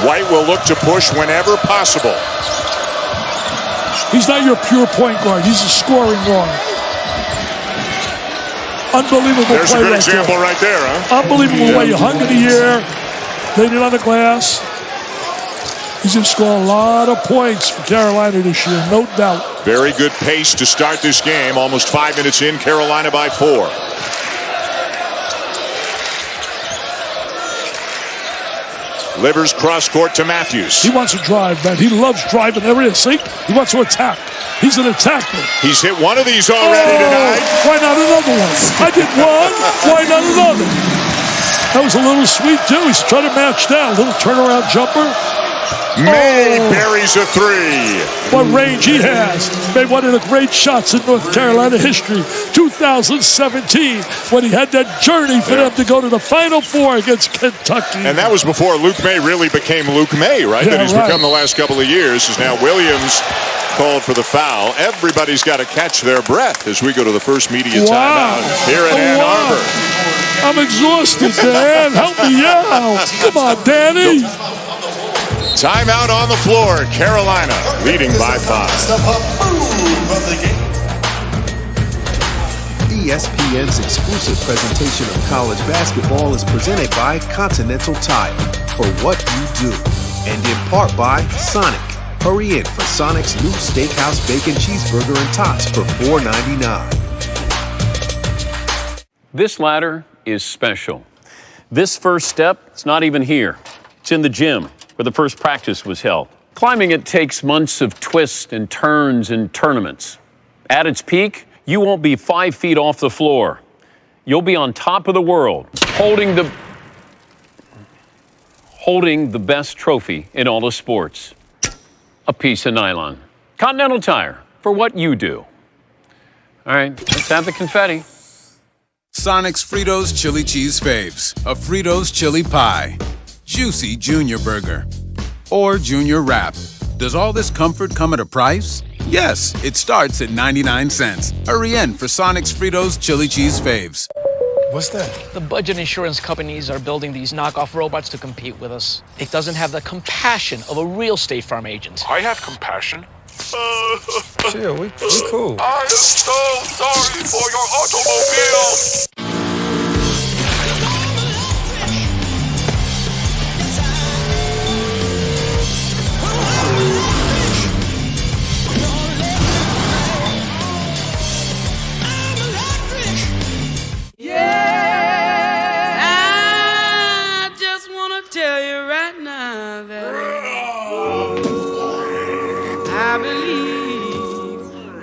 White will look to push whenever possible. He's not your pure point guard. He's a scoring guard. Unbelievable play. There's a good example right there, huh? Unbelievable way. You hung in the air, laid it on the glass. He's going to score a lot of points for Carolina this year, no doubt. Very good pace to start this game. Almost 5 minutes in, Carolina by 4. Livers cross court to Matthews. He wants to drive, man. He loves driving. There it is. See? He wants to attack. He's an attacker. He's hit one of these already tonight. Why not another one? I did one. Why not another? That was a little sweet, too. He's trying to match that. A little turnaround jumper. May buries a 3. What range he has. Made one of the great shots in North Carolina history. 2017, when he had that journey for them to go to the Final Four against Kentucky. And that was before Luke May really became Luke May, right? Yeah, that he's become the last couple of years. Is now Williams called for the foul. Everybody's got to catch their breath as we go to the first media timeout here in Ann Arbor. I'm exhausted, Dan. Help me out. Come on, Danny. Timeout on the floor. Carolina leading by 5. ESPN's exclusive presentation of college basketball is presented by Continental Tire, for what you do, and in part by Sonic. Hurry in for Sonic's new Steakhouse Bacon Cheeseburger and Tots for $4.99. This ladder is special. This first step, it's not even here. It's in the gym where the first practice was held. Climbing it takes months of twists and turns and tournaments. At its peak, you won't be 5 feet off the floor. You'll be on top of the world, holding the best trophy in all of sports. A piece of nylon. Continental Tire, for what you do. All right, let's have the confetti. Sonic's Fritos Chili Cheese Faves. A Fritos Chili Pie. Juicy Junior Burger. Or Junior Wrap. Does all this comfort come at a price? Yes, it starts at 99 cents. Hurry in for Sonic's Fritos Chili Cheese Faves. What's that? The budget insurance companies are building these knockoff robots to compete with us. It doesn't have the compassion of a real State Farm agent. I have compassion. Chill, we cool. I am so sorry for your automobile.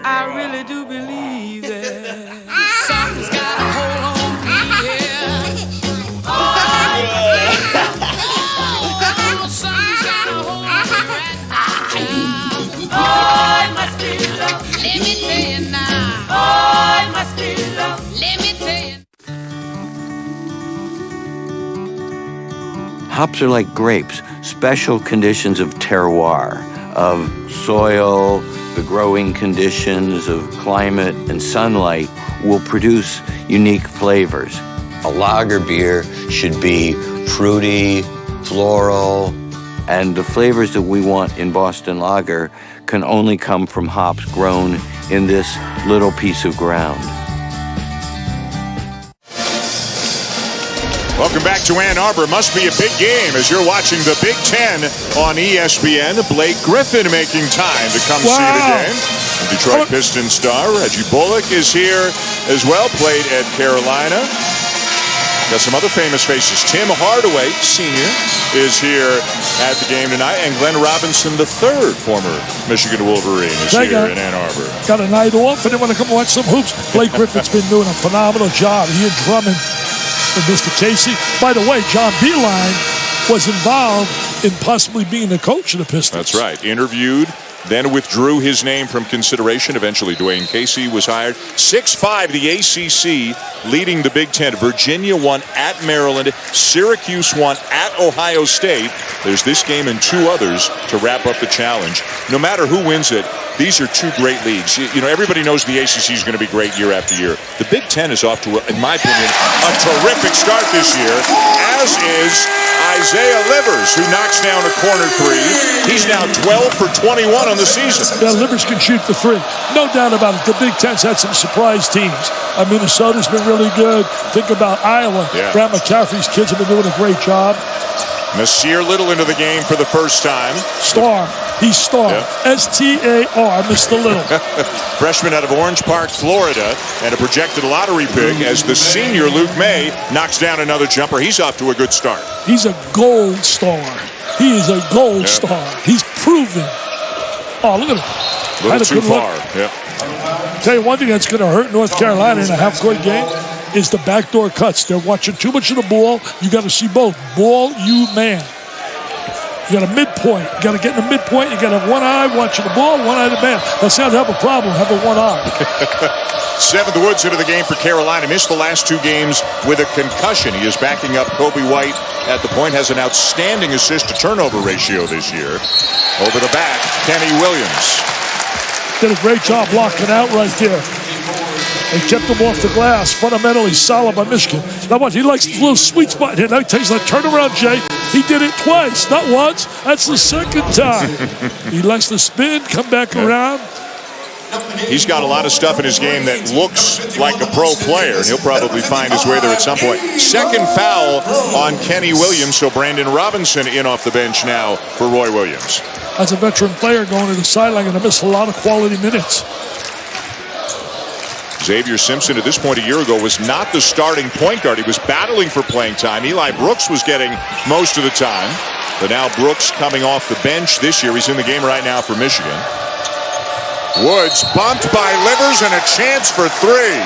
I really do believe that something's got a hold on me, yeah. Oh, something's got a hold on me right now. Oh, it must be love. Let me tell you now. Oh, it must be love. Let me tell you. Hops are like grapes, special conditions of terroir, of soil, the growing conditions of climate and sunlight will produce unique flavors. A lager beer should be fruity, floral, and the flavors that we want in Boston Lager can only come from hops grown in this little piece of ground. Welcome back to Ann Arbor. Must be a big game as you're watching the Big Ten on ESPN. Blake Griffin making time to come see the game. The Detroit Pistons star Reggie Bullock is here as well. Played at Carolina. Got some other famous faces. Tim Hardaway, senior, is here at the game tonight. And Glenn Robinson III, former Michigan Wolverine, is here in Ann Arbor. Got a night off and they want to come watch some hoops. Blake Griffin's been doing a phenomenal job. He and Drummond and Mr. Casey. By the way, John Beilein was involved in possibly being the coach of the Pistons. That's right. Interviewed, then withdrew his name from consideration. Eventually, Dwayne Casey was hired. 6-5, the ACC leading the Big Ten. Virginia won at Maryland. Syracuse won at Ohio State. There's this game and 2 others to wrap up the challenge. No matter who wins it, these are 2 great leagues. You know, everybody knows the ACC is going to be great year after year. The Big Ten is off to, in my opinion, a terrific start this year. as is Isaiah Livers, who knocks down a corner three. He's now 12 for 21 on the season. Yeah, Livers can shoot the three. No doubt about it. The Big Ten's had some surprise teams. Minnesota's been really good. Think about Iowa. Yeah. Brad McCaffrey's kids have been doing a great job. Nasir Little into the game for the first time. Star. He's Star. Yeah. S-T-A-R, Mr. Little. Freshman out of Orange Park, Florida, and a projected lottery pick as the senior Luke May knocks down another jumper. He's off to a good start. He's a gold star. He is a gold star. He's proven. Oh, look at him. A little too far. Yeah. Tell you one thing that's going to hurt North Carolina in a half-court game is the backdoor cuts. They're watching too much of the ball. You got to see both. Ball, you, man. You got a midpoint. You got to get in the midpoint. You got to have one eye watching the ball, one eye the man. That's how to have a problem, have a one eye. Seventh Woods into the game for Carolina. Missed the last two games with a concussion. He is backing up Kobe White at the point. Has an outstanding assist-to-turnover ratio this year. Over the back, Kenny Williams. Did a great job blocking out right there. They kept him off the glass. Fundamentally solid by Michigan. Now what? He likes the little sweet spot here. Now he takes that turnaround, Jay. He did it twice, not once. That's the second time. He likes to spin, come back around. He's got a lot of stuff in his game that looks like a pro player, and he'll probably find his way there at some point. Second foul on Kenny Williams, so Brandon Robinson in off the bench now for Roy Williams. As a veteran player going to the sideline, going to miss a lot of quality minutes. Xavier Simpson, at this point a year ago, was not the starting point guard. He was battling for playing time. Eli Brooks was getting most of the time. But now Brooks coming off the bench this year. He's in the game right now for Michigan. Woods bumped by Livers and a chance for three.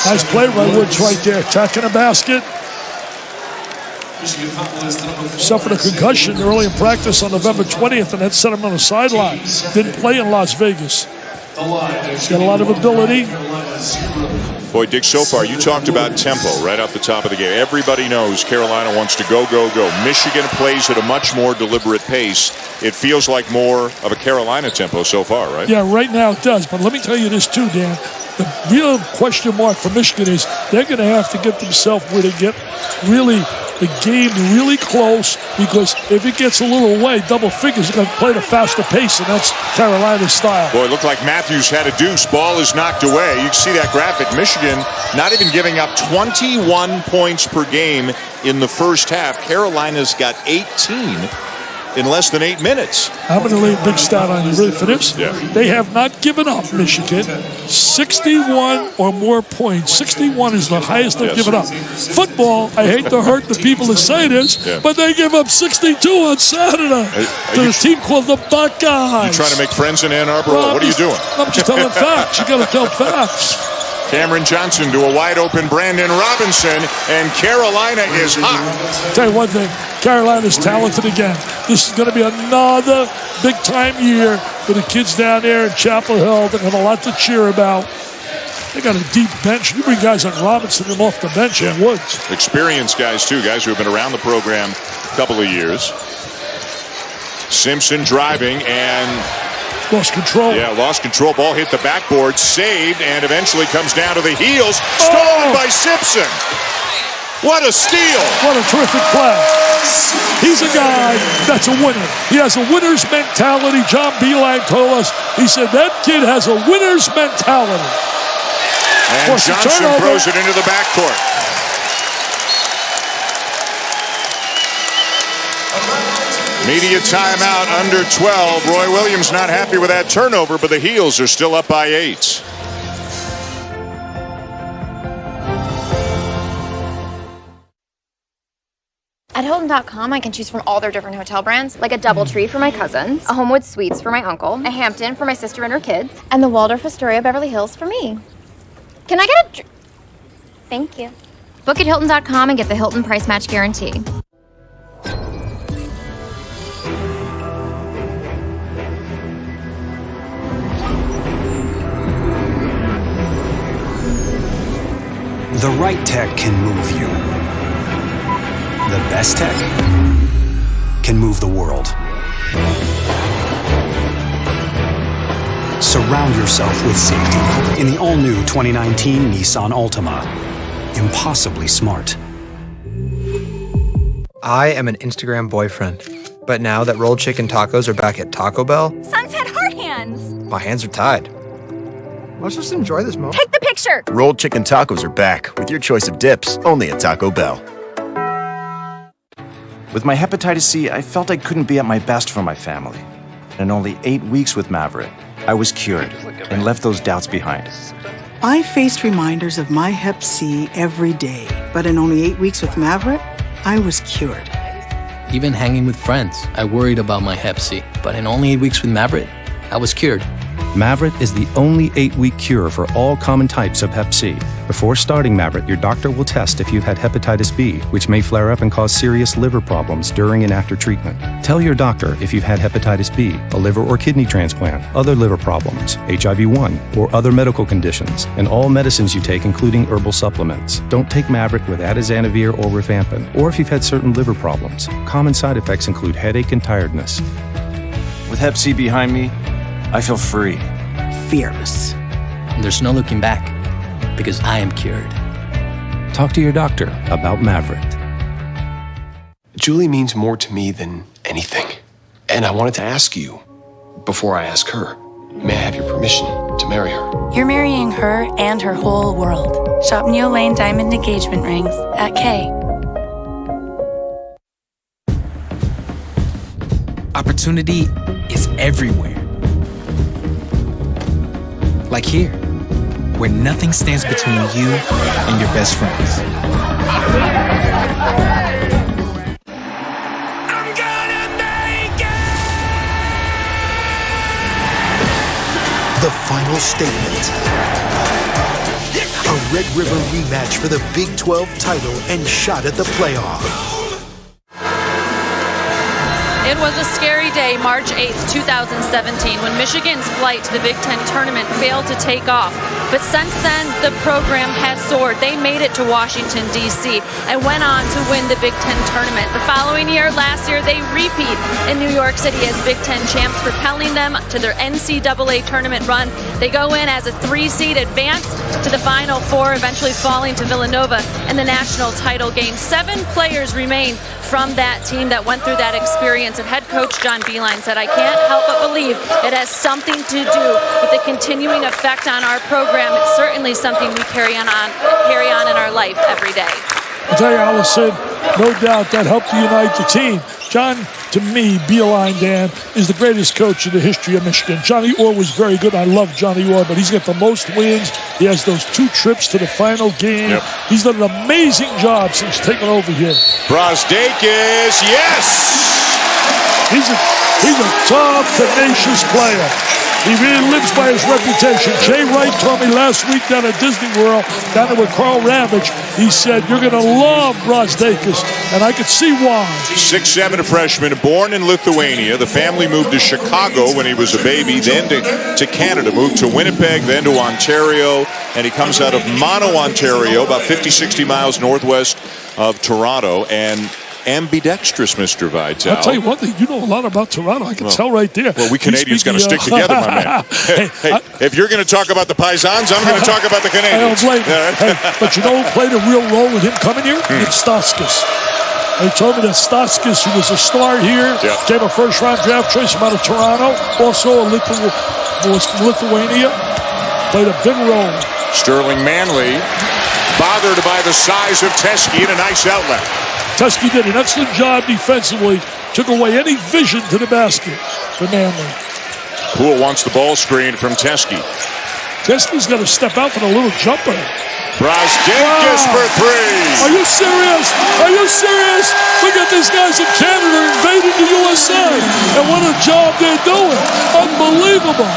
Nice play by Woods right there. Attacking a basket. Suffered a concussion early in practice on November 20th, and that set him on the sideline. Didn't play in Las Vegas. He's got a lot of ability. Boy, Dick, so far you talked about tempo right off the top of the game. Everybody knows Carolina wants to go, go, go. Michigan plays at a much more deliberate pace. It feels like more of a Carolina tempo so far, right? Yeah, right now it does. But let me tell you this too, Dan. The real question mark for Michigan is they're going to have to get themselves where they get really the game really close, because if it gets a little away, double figures, they're going to play at a faster pace, and that's Carolina's style. Boy, it looked like Matthews had a deuce. Ball is knocked away. You can see that graphic. Michigan not even giving up 21 points per game in the first half. Carolina's got 18 in less than 8 minutes. I'm going to lay a big stat on you. Ready for this? Yeah. They have not given up, Michigan. 61 or more points. 61 is the highest they've given up. Football, I hate to hurt the people that say this, but they give up 62 on Saturday to the team called the Buckeyes. You trying to make friends in Ann Arbor? Well, what are you doing? I'm just telling facts. You got to tell facts. Cameron Johnson to a wide-open Brandon Robinson, and Carolina is hot. Tell you one thing, Carolina's talented again. This is going to be another big-time year for the kids down there in Chapel Hill. They have a lot to cheer about. They got a deep bench. You bring guys like Robinson them off the bench and Woods. Experienced guys, too, guys who have been around the program a couple of years. Simpson driving and... lost control. Yeah, lost control. Ball hit the backboard, saved, and eventually comes down to the heels. Stolen by Simpson. What a steal. What a terrific play. He's a guy that's a winner. He has a winner's mentality. John Beeline told us, he said that kid has a winner's mentality. And Johnson throws it into the backcourt. Media timeout, under 12. Roy Williams not happy with that turnover, but the Heels are still up by 8. At Hilton.com, I can choose from all their different hotel brands, like a DoubleTree for my cousins, a Homewood Suites for my uncle, a Hampton for my sister and her kids, and the Waldorf Astoria Beverly Hills for me. Can I get a... Thank you. Book at Hilton.com and get the Hilton Price Match Guarantee. The right tech can move you. The best tech can move the world. Surround yourself with safety in the all-new 2019 Nissan Altima. Impossibly smart. I am an Instagram boyfriend. But now that rolled chicken tacos are back at Taco Bell, Sunset heart hands. my hands are tied. Let's just enjoy this moment. Take the picture. Rolled chicken tacos are back with your choice of dips, only at Taco Bell. With my hepatitis C, I felt I couldn't be at my best for my family. In only 8 weeks with Mavyret, I was cured and left those doubts behind. I faced reminders of my hep C every day, but in only 8 weeks with Mavyret, I was cured. Even hanging with friends, I worried about my hep C, but in only 8 weeks with Mavyret, I was cured. Mavyret is the only 8-week cure for all common types of hep C. Before starting Mavyret, your doctor will test if you've had hepatitis B, which may flare up and cause serious liver problems during and after treatment. Tell your doctor if you've had hepatitis B, a liver or kidney transplant, other liver problems, HIV-1, or other medical conditions, and all medicines you take, including herbal supplements. Don't take Mavyret with atazanavir or rifampin, or if you've had certain liver problems. Common side effects include headache and tiredness. With hep C behind me, I feel free. Fearless. There's no looking back, because I am cured. Talk to your doctor about Mavyret. Julie means more to me than anything. And I wanted to ask you, before I ask her, may I have your permission to marry her? You're marrying her and her whole world. Shop Neil Lane Diamond Engagement Rings at Kay. Opportunity is everywhere. Like here, where nothing stands between you and your best friends. I'm gonna make it! The final statement. A Red River rematch for the Big 12 title and shot at the playoff. It was a scary day, March 8th, 2017, when Michigan's flight to the Big Ten tournament failed to take off. But since then, the program has soared. They made it to Washington, D.C., and went on to win the Big Ten tournament. The following year, last year, they repeat in New York City as Big Ten champs, propelling them to their NCAA tournament run. They go in as a 3-seed, advanced to the Final Four, eventually falling to Villanova in the national title game. 7 players remain from that team that went through that experience. And head coach John Beilein said, I can't help but believe it has something to do with the continuing effect on our program. It's certainly something we carry on in our life every day. I'll tell you, Allison, no doubt that helped to unite the team. John, to me, Beilein, Dan, is the greatest coach in the history of Michigan. Johnny Orr was very good. I love Johnny Orr, but he's got the most wins. He has those 2 trips to the final game. Yep. He's done an amazing job since taking over here. Brosdakis, yes! He's a tough, tenacious player. He really lives by his reputation. Jay Wright told me last week down at Disney World, down there with Carl Ravitch, he said, you're going to love Brosdakis, and I could see why. 6'7" freshman, born in Lithuania. The family moved to Chicago when he was a baby, then to Canada, moved to Winnipeg, then to Ontario, and he comes out of Mono, Ontario, about 50, 60 miles northwest of Toronto, and ambidextrous, Mr. Vitale. I'll tell you one thing, you know a lot about Toronto. I can tell right there. Well, we Canadians got to stick together, my man. Hey, if you're going to talk about the Paisans, I'm going to talk about the Canadians. I don't blame you. Hey, but you know who played a real role with him coming here? It's Staskis. They told me that Staskis, who was a star here, gave a first-round draft choice from out of Toronto, also was from Lithuania, played a big role. Sterling Manley, bothered by the size of Teskey, and a nice outlet. Teskey did an excellent job defensively, took away any vision to the basket for Manley. Poole wants the ball screen from Teskey. Teskey's got to step out for the little jumper. Brosdakis for 3. Are you serious? Are you serious? Look at these guys in Canada invading the USA. And what a job they're doing. Unbelievable.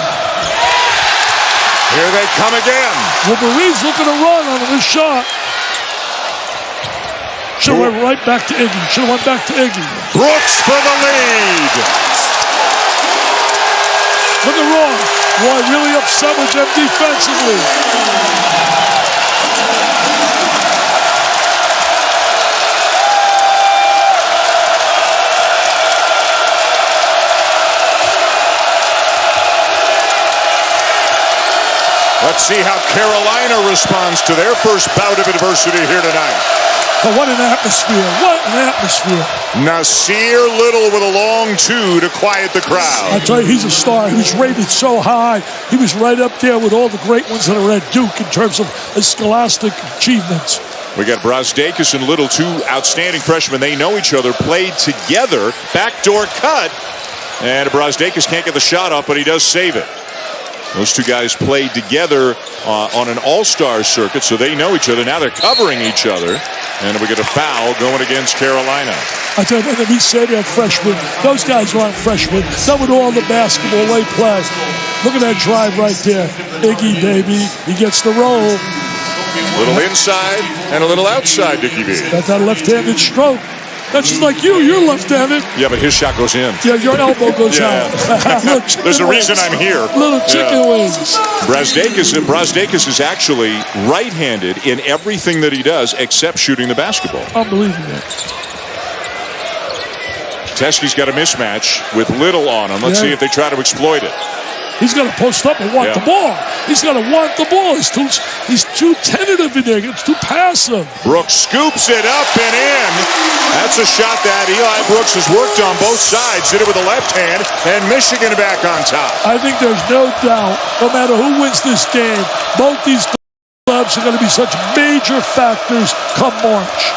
Here they come again. Wolverine's looking to run on this shot. Should have went right back to Iggy. Should have went back to Iggy. Brooks for the lead. Look at Roy. Roy really upset with them defensively. Let's see how Carolina responds to their first bout of adversity here tonight. But what an atmosphere. What an atmosphere. Nasir Little with a long two to quiet the crowd. I tell you, he's a star. He was rated so high. He was right up there with all the great ones that are at Duke in terms of his scholastic achievements. We got Brazdakis and Little, two outstanding freshmen. They know each other, played together. Backdoor cut. And Brazdakis can't get the shot off, but he does save it. Those two guys played together on an all-star circuit, so they know each other. Now they're covering each other. And we get a foul going against Carolina. I tell you, when we say they're freshmen, those guys aren't freshmen. Not with all the basketball they play. Look at that drive right there. Iggy, baby. He gets the roll. A little inside and a little outside, Dickie V. Got that left-handed stroke. That's just like you. You're left-handed. Yeah, but his shot goes in. Yeah, your elbow goes out. There's a reason I'm here. Little chicken wings. Brazdakis is actually right-handed in everything that he does except shooting the basketball. Unbelievable. Teskey's got a mismatch with Little on him. Let's see if they try to exploit it. He's got to post up and want the ball. He's got to want the ball. He's too tentative in there. It's too passive. Brooks scoops it up and in. That's a shot that Eli Brooks has worked on both sides. Did it with the left hand, and Michigan back on top. I think there's no doubt, no matter who wins this game, both these clubs are going to be such major factors come March.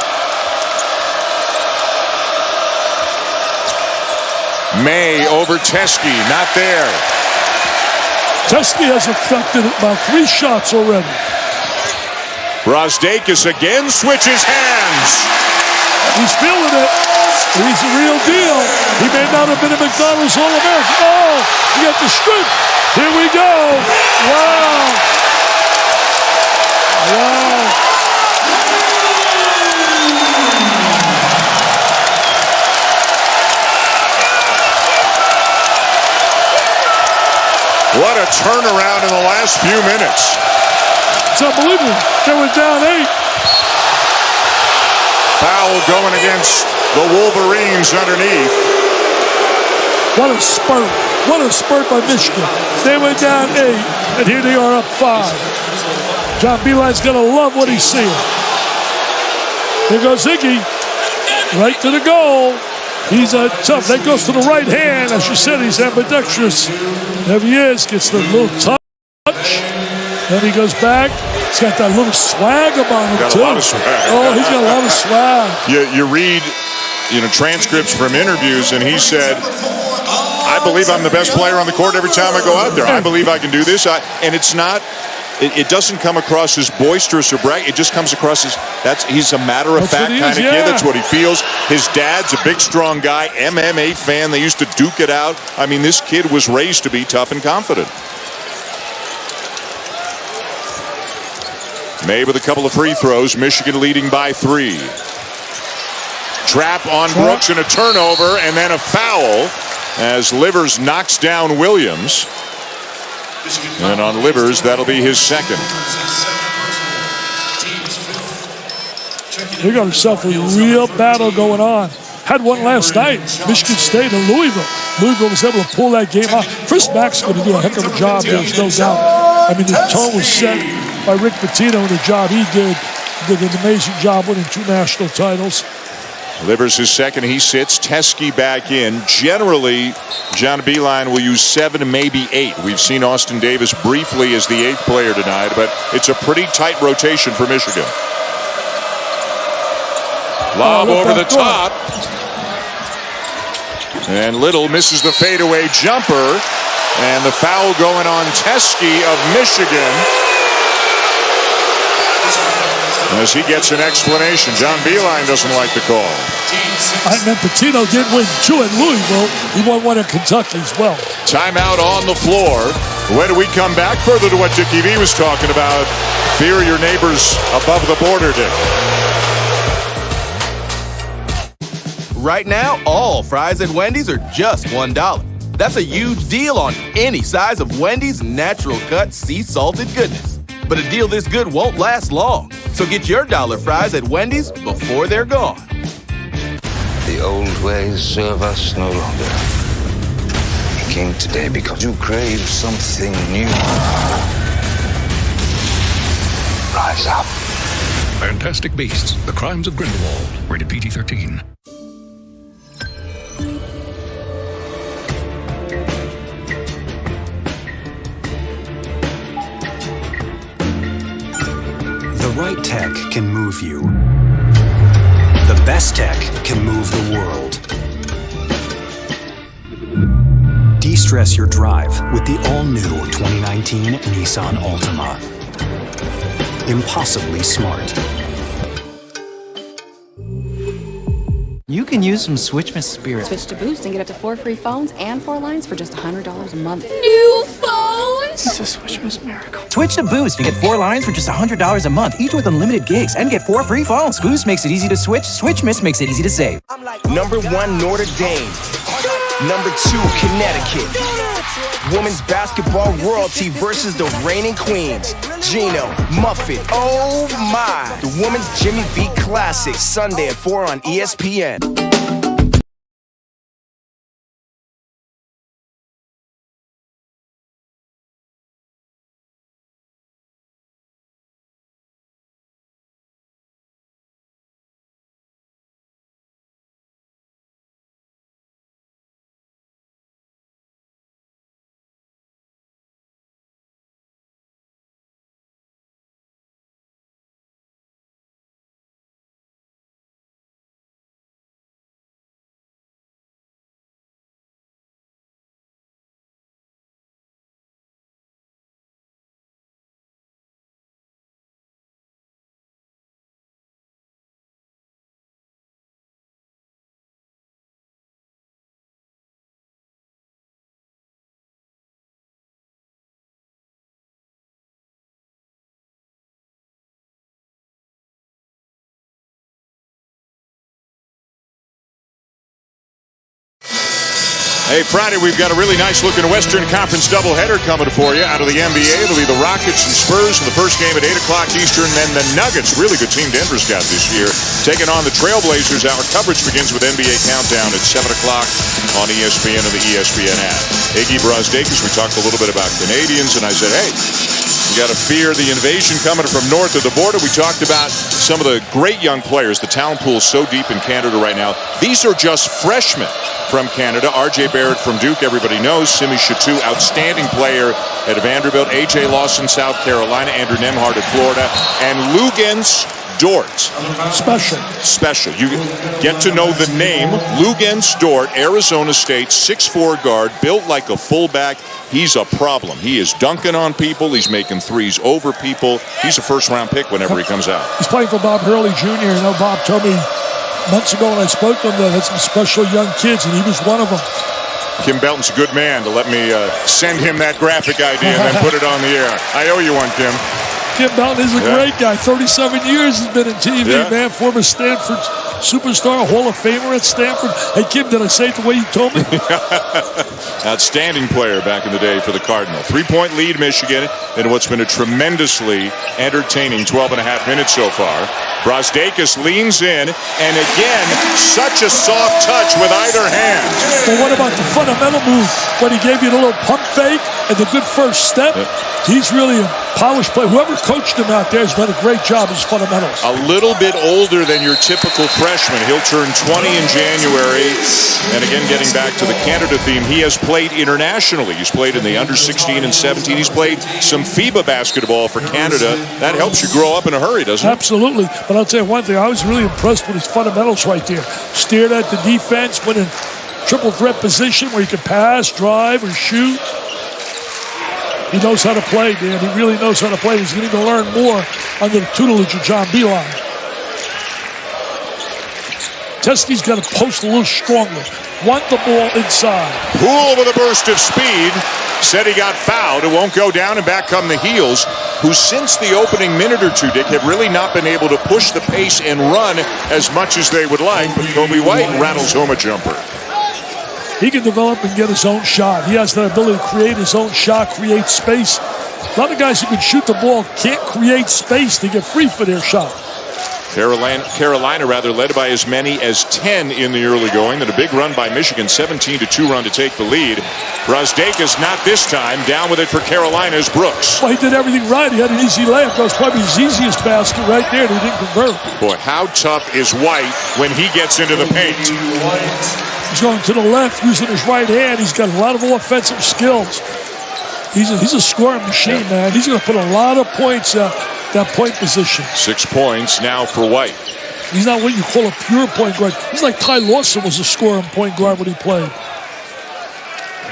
May over Teskey, not there. Teskey has affected about 3 shots already. Brazdakis again switches hands. He's feeling it. He's the real deal. He may not have been a McDonald's All-American. Oh, he got the strip. Here we go. Wow. Wow. What a turnaround in the last few minutes. It's unbelievable. They were down 8. Foul going against the Wolverines underneath. What a spurt. What a spurt by Michigan. They went down 8, and here they are up 5. John Beilein's going to love what he's seeing. Here goes Iggy. Right to the goal. He's a tough. That goes to the right hand. As you said, he's ambidextrous. There he is. Gets the little touch. Then he goes back. He's got that little swag about him, too. A lot of swag. Oh, he's got a lot of swag. You read, transcripts from interviews, and he said, I believe I'm the best player on the court every time I go out there. I believe I can do this. And it's not, it doesn't come across as boisterous or brag. It just comes across as he's a matter-of-fact kind of kid. That's what he feels. His dad's a big, strong guy, MMA fan. They used to duke it out. I mean, this kid was raised to be tough and confident. May with a couple of free throws. Michigan leading by 3. Trap on Brooks and a turnover, and then a foul as Livers knocks down Williams. And on Livers, that'll be his second. We got ourselves a real battle going on. Had one last night. Michigan State and Louisville. Louisville was able to pull that game out. Chris Mack's going to do a heck of a job. There's no doubt. I mean, the tone was set by Rick Pitino and the job he did. Did an amazing job winning 2 national titles. Livers his second. He sits. Teskey back in. Generally, John Beilein will use 7, maybe 8. We've seen Austin Davis briefly as the 8th player tonight, but it's a pretty tight rotation for Michigan. Lob over the top. And Little misses the fadeaway jumper. And the foul going on Teskey of Michigan. As he gets an explanation, John Beilein doesn't like the call. I mean, Pitino did win 2 at Louisville. He won 1 at Kentucky as well. Timeout on the floor. When we come back, further to what Dickie V was talking about, fear your neighbors above the border, Dick. Right now, all fries at Wendy's are just $1. That's a huge deal on any size of Wendy's natural cut sea-salted goodness. But a deal this good won't last long. So get your dollar fries at Wendy's before they're gone. The old ways serve us no longer. You came today because you crave something new. Rise up. Fantastic Beasts: The Crimes of Grindelwald. Rated PG-13. The right tech can move you. The best tech can move the world. De-stress your drive with the all-new 2019 Nissan Altima. Impossibly smart. You can use some Switchmas Spirit. Switch to Boost and get up to 4 free phones and 4 lines for just $100 a month. New phones? It's a Switchmas miracle. Switch to Boost and get 4 lines for just $100 a month, each with unlimited gigs, and get 4 free phones. Boost makes it easy to switch. Switchmas makes it easy to save. Number 1, Notre Dame. Number 2, Connecticut. Women's basketball royalty versus the reigning queens. Gino, Muffet, oh my. The Women's Jimmy V Classic, Sunday at 4 on ESPN. Hey, Friday, we've got a really nice-looking Western Conference doubleheader coming for you out of the NBA. It'll be the Rockets and Spurs in the first game at 8 o'clock Eastern, then the Nuggets, really good team Denver's got this year, taking on the Trailblazers. Our coverage begins with NBA Countdown at 7 o'clock on ESPN and the ESPN app. Iggy Brazdeikis, we talked a little bit about Canadians, and I said, hey, you got to fear the invasion coming from north of the border. We talked about some of the great young players. The talent pool is so deep in Canada right now. These are just freshmen from Canada. R.J. Barrett from Duke, everybody knows. Simi Chatou, outstanding player at Vanderbilt. A.J. Lawson, South Carolina. Andrew Nembhard at Florida. And Lugens Dort. Special. You get to know the name. Lugens Dort, Arizona State, 6'4" guard, built like a fullback. He's a problem. He is dunking on people. He's making threes over people. He's a first-round pick whenever he comes out. He's playing for Bob Hurley Jr. You know, Bob told me months ago when I spoke to him that had some special young kids, and he was one of them. Kim Belton's a good man to let me send him that graphic idea and then put it on the air. I owe you one, Kim. Kim Belton is a great guy. 37 years he's been in TV, man. Former Stanford superstar, Hall of Famer at Stanford. Hey, Kim, did I say it the way you told me? Outstanding player back in the day for the Cardinal. 3-point lead, Michigan, in what's been a tremendously entertaining 12 and a half minutes so far. Brazdeikis leans in, and again, such a soft touch with either hand. Well, what about the fundamental move when he gave you the little pump fake and the good first step? He's really a polished player. Whoever coached him out there has done a great job as fundamentals. A little bit older than your typical freshman. He'll turn 20 in January. And again, getting back to the Canada theme, he has played internationally. He's played in the under-16 and 17. He's played some FIBA basketball for Canada. That helps you grow up in a hurry, doesn't it? Absolutely. But I'll tell you one thing. I was really impressed with his fundamentals right there. Stared at the defense, went in triple threat position where he could pass, drive, or shoot. He knows how to play, Dan. He really knows how to play. He's going to learn more under the tutelage of John Beilein. Teski's got to post a little stronger. Want the ball inside. Poole with a burst of speed. Said he got fouled. It won't go down, and back come the Heels, who since the opening minute or two, Dick, have really not been able to push the pace and run as much as they would like. But Kobe White rattles home a jumper. He can develop and get his own shot. He has the ability to create his own shot, create space. A lot of guys who can shoot the ball can't create space to get free for their shot. Carolina led by as many as 10 in the early going. Then a big run by Michigan, 17-2 run to take the lead. Brazdeikis not this time. Down with it for Carolina's Brooks. Well, he did everything right. He had an easy layup. That was probably his easiest basket right there. He didn't convert. Boy, how tough is White when he gets into the paint? He's going to the left using his right hand. He's got a lot of offensive skills. He's a scoring machine, man. He's going to put a lot of points at that point position. 6 points now for White. He's not what you call a pure point guard. He's like Ty Lawson was a scoring point guard when he played.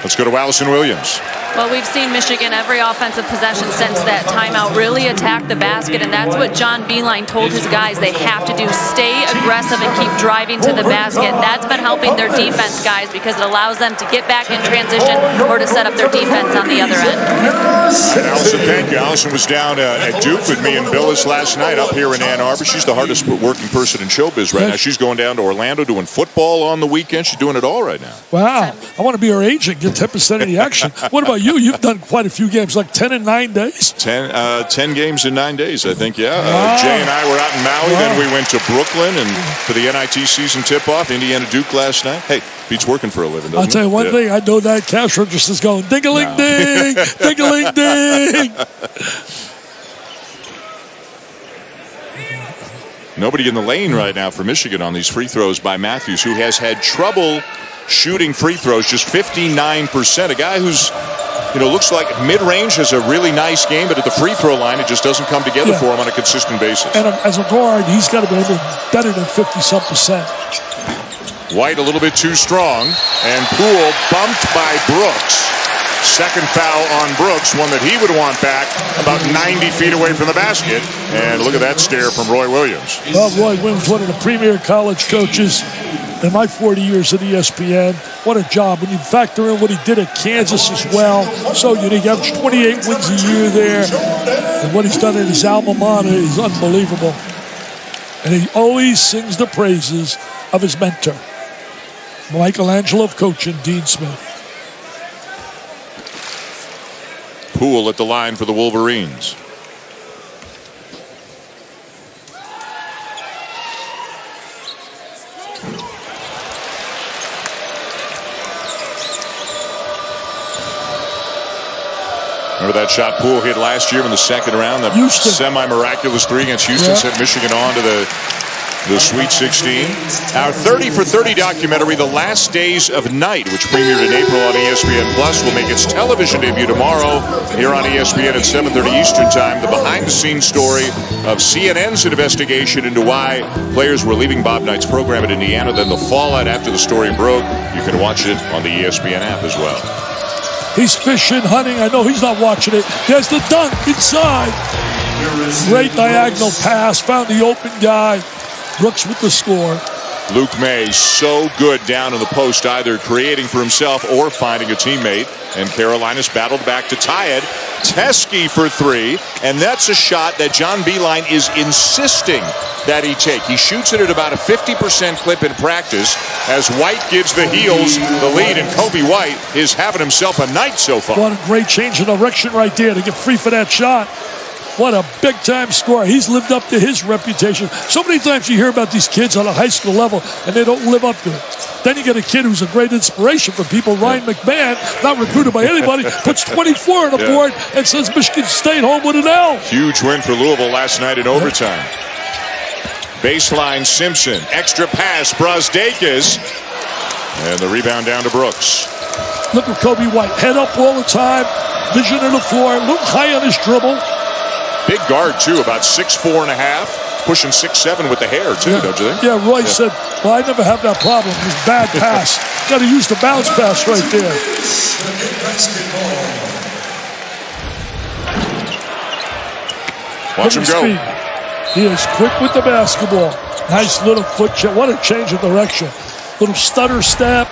Let's go to Allison Williams. Well, we've seen Michigan every offensive possession since that timeout really attack the basket, and that's what John Beilein told his guys they have to do. Stay aggressive and keep driving to the basket. That's been helping their defense guys because it allows them to get back in transition or to set up their defense on the other end. Allison, thank you. Allison was down at Duke with me and Billis last night up here in Ann Arbor. She's the hardest working person in showbiz right now. She's going down to Orlando doing football on the weekend. She's doing it all right now. Wow. I want to be her agent, get 10% of the action. What about you? You've done quite a few games, like 10 in 9 days? 10 games in 9 days, I think, yeah. Jay and I were out in Maui. Then we went to Brooklyn and for the NIT season tip-off, Indiana-Duke last night. Hey, beats working for a living, doesn't it? I'll tell you one thing. I know that cash register's going ding-a-ling-ding, ding-a-ling-ding. Nobody in the lane right now for Michigan on these free throws by Matthews, who has had trouble shooting free throws, just 59%. A guy who's, looks like mid-range has a really nice game, but at the free throw line, it just doesn't come together for him on a consistent basis. And as a guard, he's got to be better than 50-some%. White a little bit too strong, and Poole bumped by Brooks. Second foul on Brooks, one that he would want back about 90 feet away from the basket. And look at that stare from Roy Williams. Well, Roy Williams, one of the premier college coaches in my 40 years at ESPN. What a job. When you factor in what he did at Kansas as well, so unique. He averaged 28 wins a year there. And what he's done at his alma mater is unbelievable. And he always sings the praises of his mentor, Michelangelo of coaching, Dean Smith. Poole at the line for the Wolverines. Remember that shot Poole hit last year in the second round? That semi-miraculous three against Houston sent Michigan on to the Sweet 16. Our 30 for 30 documentary, The Last Days of Night, which premiered in April on ESPN Plus, will make its television debut tomorrow here on ESPN at 7:30 Eastern Time. The behind-the-scenes story of CNN's investigation into why players were leaving Bob Knight's program at Indiana, then the fallout after the story broke. You can watch it on the ESPN app as well. He's fishing, hunting. I know he's not watching it. There's the dunk inside. Great diagonal pass. Found the open guy. Brooks with the score. Luke May so good down in the post, either creating for himself or finding a teammate. And Carolina's battled back to tie it. Teskey for three, and that's a shot that John Beilein is insisting that he take. He shoots it at about a 50% clip in practice as White gives the Heels the lead, and Kobe White is having himself a night so far. What a great change of direction right there to get free for that shot. What a big-time scorer. He's lived up to his reputation. So many times you hear about these kids on a high school level, and they don't live up to it. Then you get a kid who's a great inspiration for people. Ryan McMahon, not recruited by anybody, puts 24 on the board and says Michigan State home with an L. Huge win for Louisville last night in overtime. Baseline Simpson. Extra pass, Brazdeikis. And the rebound down to Brooks. Look at Kobe White. Head up all the time. Vision of the floor. Look high on his dribble. Big guard, too, about 6'4.5", pushing 6'7" with the hair, too, don't you think? Yeah, Roy said, well, I never have that problem. It's bad pass. Got to use the bounce pass right there. Watch him go. Speed. He is quick with the basketball. Nice little foot check. What a change of direction. Little stutter step.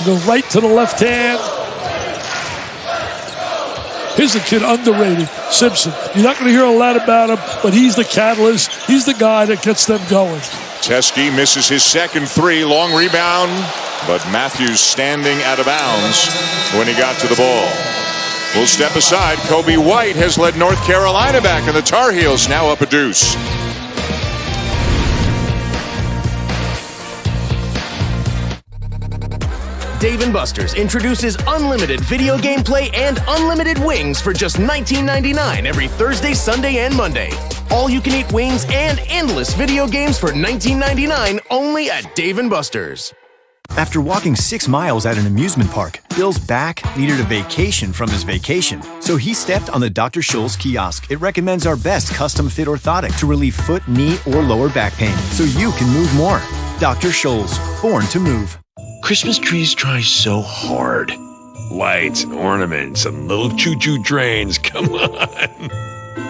Go right to the left hand. Here's a kid underrated, Simpson. You're not going to hear a lot about him, but he's the catalyst. He's the guy that gets them going. Teskey misses his second three. Long rebound, but Matthews standing out of bounds when he got to the ball. We'll step aside. Kobe White has led North Carolina back, and the Tar Heels now up a deuce. Dave & Buster's introduces unlimited video game play and unlimited wings for just $19.99 every Thursday, Sunday, and Monday. All you can eat wings and endless video games for $19.99 only at Dave & Buster's. After walking 6 miles at an amusement park, Bill's back needed a vacation from his vacation. So he stepped on the Dr. Scholl's kiosk. It recommends our best custom-fit orthotic to relieve foot, knee, or lower back pain so you can move more. Dr. Scholl's, born to move. Christmas trees try so hard. Lights and ornaments and little choo-choo trains, come on.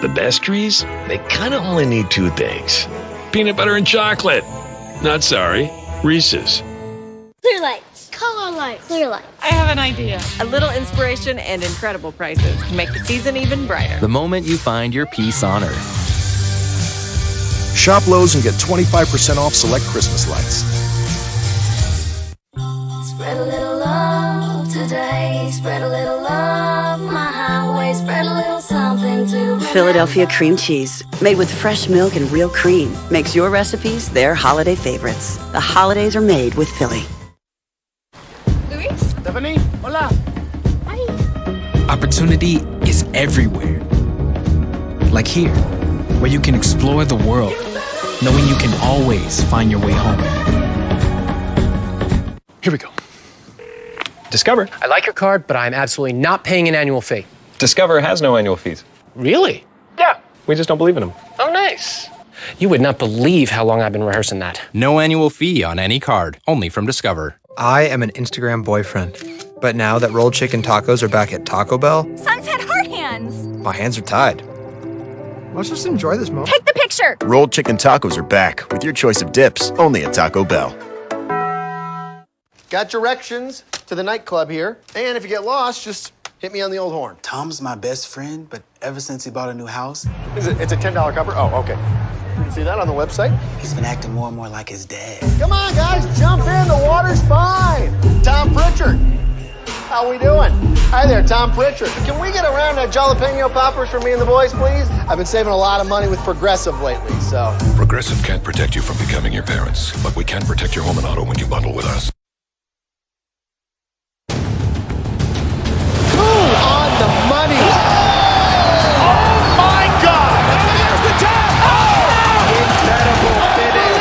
The best trees, they kind of only need 2 things. Peanut butter and chocolate. Not sorry, Reese's. Clear lights. Color lights. Clear lights. I have an idea. A little inspiration and incredible prices can make the season even brighter. The moment you find your peace on Earth. Shop Lowe's and get 25% off select Christmas lights. Spread a little love today. Spread a little love my highway. Spread a little something to Philadelphia cream cheese, made with fresh milk and real cream, makes your recipes their holiday favorites. The holidays are made with Philly. Luis? Stephanie, hola. Opportunity is everywhere. Like here, where you can explore the world, knowing you can always find your way home. Here we go. Discover. I like your card, but I'm absolutely not paying an annual fee. Discover has no annual fees. Really? Yeah. We just don't believe in them. Oh, nice. You would not believe how long I've been rehearsing that. No annual fee on any card, only from Discover. I am an Instagram boyfriend, but now that rolled chicken tacos are back at Taco Bell, Sunset heart hands. my hands are tied. Let's just enjoy this moment. Take the picture. Rolled chicken tacos are back with your choice of dips, only at Taco Bell. Got directions to the nightclub here, and if you get lost, just hit me on the old horn. Tom's my best friend, but ever since he bought a new house... It's a $10 cover? Oh, okay. You can see that on the website. He's been acting more and more like his dad. Come on, guys, jump in. The water's fine. Tom Pritchard. How we doing? Hi there, Tom Pritchard. Can we get a round of jalapeno poppers for me and the boys, please? I've been saving a lot of money with Progressive lately, so... Progressive can't protect you from becoming your parents, but we can protect your home and auto when you bundle with us. On the money. Oh, my God. There's the tap. Oh, incredible finish.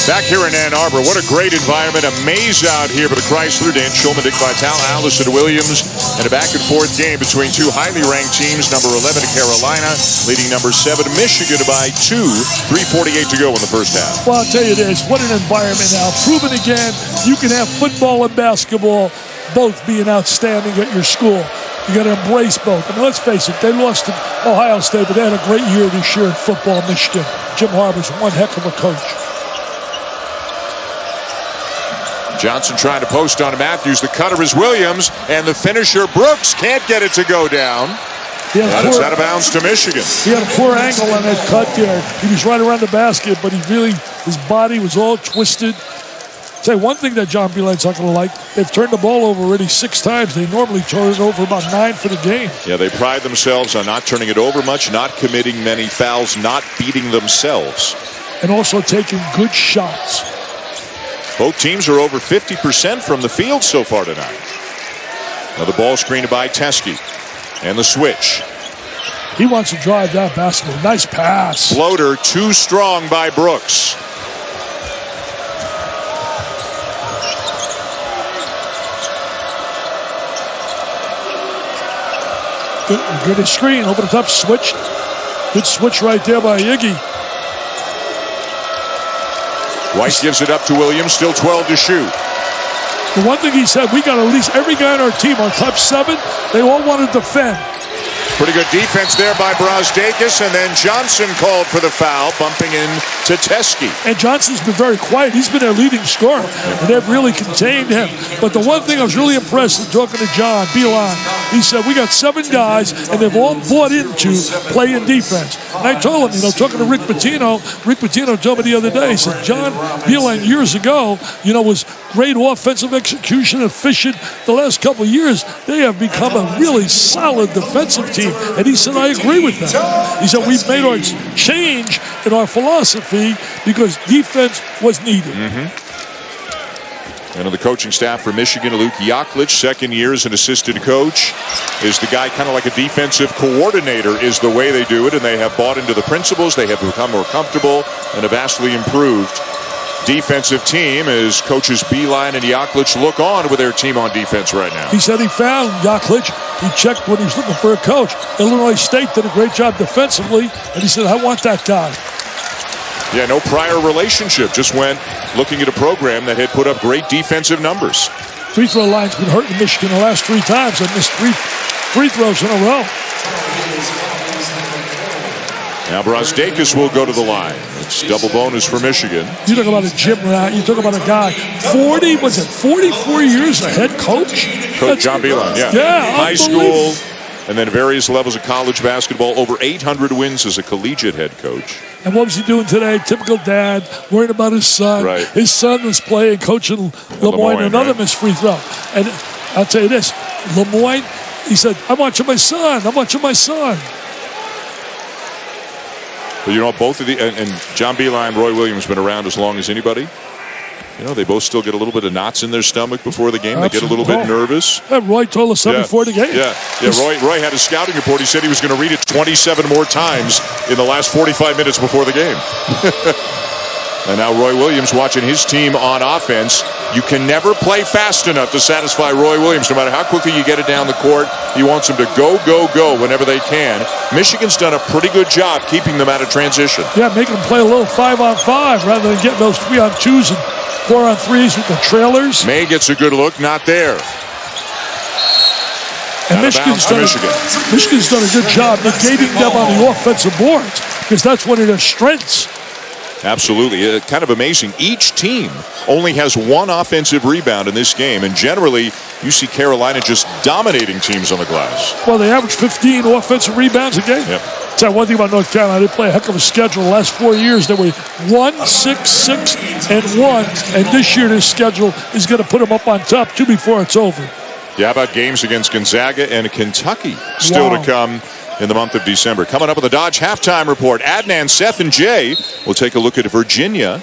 Back here in Ann Arbor, what a great environment. A maze out here for the Chrysler. Dan Schulman, Dick Vitale, Allison Williams, and a back-and-forth game between two highly ranked teams. Number 11, Carolina, leading number 7, Michigan by 2. 3:48 to go in the first half. Well, I'll tell you this, what an environment now. Proven again, you can have football and basketball both being outstanding at your school. You got to embrace both. I mean, let's face it, they lost to Ohio State, but they had a great year this year in football, Michigan. Jim Harbaugh's one heck of a coach. Johnson trying to post on Matthews. The cutter is Williams, and the finisher Brooks can't get it to go down. But it's out of bounds to Michigan. He had a poor angle on that cut there. He was right around the basket, but his body was all twisted. Say one thing that John Beilein's not going to like, they've turned the ball over already 6 times. They normally turn it over about 9 for the game. Yeah, they pride themselves on not turning it over much, not committing many fouls, not beating themselves. And also taking good shots. Both teams are over 50% from the field so far tonight. Now the ball screened by Teskey. And the switch. He wants to drive that basketball. Nice pass. Floater too strong by Brooks. Good screen. Over the top switch. Good switch right there by Iggy. White gives it up to Williams. Still 12 to shoot. The one thing he said, we got at least every guy on our team, our top 7, they all want to defend. Pretty good defense there by Brazdeikis, and then Johnson called for the foul, bumping in to Teskey. And Johnson's been very quiet. He's been their leading scorer, and they've really contained him. But the one thing I was really impressed with talking to John Beilein, he said, we got 7 guys, and they've all bought into playing defense. And I told him, talking to Rick Pitino told me the other day, he said, John Beilein years ago, was great offensive execution, efficient. The last couple of years, they have become a really solid defensive team. And he said, I agree with that. He said, we've made our change in our philosophy because defense was needed. And on the coaching staff for Michigan, Luke Yaklich, second year as an assistant coach, is the guy kind of like a defensive coordinator is the way they do it, and they have bought into the principles. They have become more comfortable and a vastly improved defensive team as coaches Beilein and Yaklich look on with their team on defense right now. He said he found Yaklich. He checked when he was looking for a coach. Illinois State did a great job defensively, and he said, I want that guy. Yeah, no prior relationship. Just went looking at a program that had put up great defensive numbers. Free throw line's been hurting Michigan the last 3 times. They missed 3 free throws in a row. Now Brazdeikis will go to the line. It's double bonus for Michigan. You talk about a gym rat. You talk about a guy, 44 years a head coach? Coach John Beilein, yeah. Yeah, high school, and then various levels of college basketball. Over 800 wins as a collegiate head coach. And what was he doing today? Typical dad, worried about his son. Right. His son was playing, coaching Lemoyne, another missed free throw. And I'll tell you this, Lemoyne, he said, I'm watching my son. I'm watching my son. But you know, both of the, and John Beilein, Roy Williams been around as long as anybody. You know, they both still get a little bit of knots in their stomach before the game. Absolutely. They get a little bit nervous. Yeah, Roy told us that before the game. Yeah. Roy had a scouting report. He said he was going to read it 27 more times in the last 45 minutes before the game. And now Roy Williams watching his team on offense. You can never play fast enough to satisfy Roy Williams. No matter how quickly you get it down the court, he wants them to go, go, go whenever they can. Michigan's done a pretty good job keeping them out of transition. Yeah, making them play a little 5-on-5 rather than getting those 3-on-2s and 4-on-3s with the trailers. May gets a good look, not there. And Michigan's done a good job negating them on the offensive boards because that's one of their strengths. Absolutely. Kind of amazing. Each team only has 1 offensive rebound in this game, and generally you see Carolina just dominating teams on the glass. Well, they average 15 offensive rebounds a game. Yep. Tell you one thing about North Carolina, they play a heck of a schedule. The last 4 years, they were 1-6-6-1, and this year their schedule is going to put them up on top too before it's over. Yeah, how about games against Gonzaga and Kentucky still to come in the month of December? Coming up on the Dodge Halftime Report, Adnan, Seth, and Jay will take a look at Virginia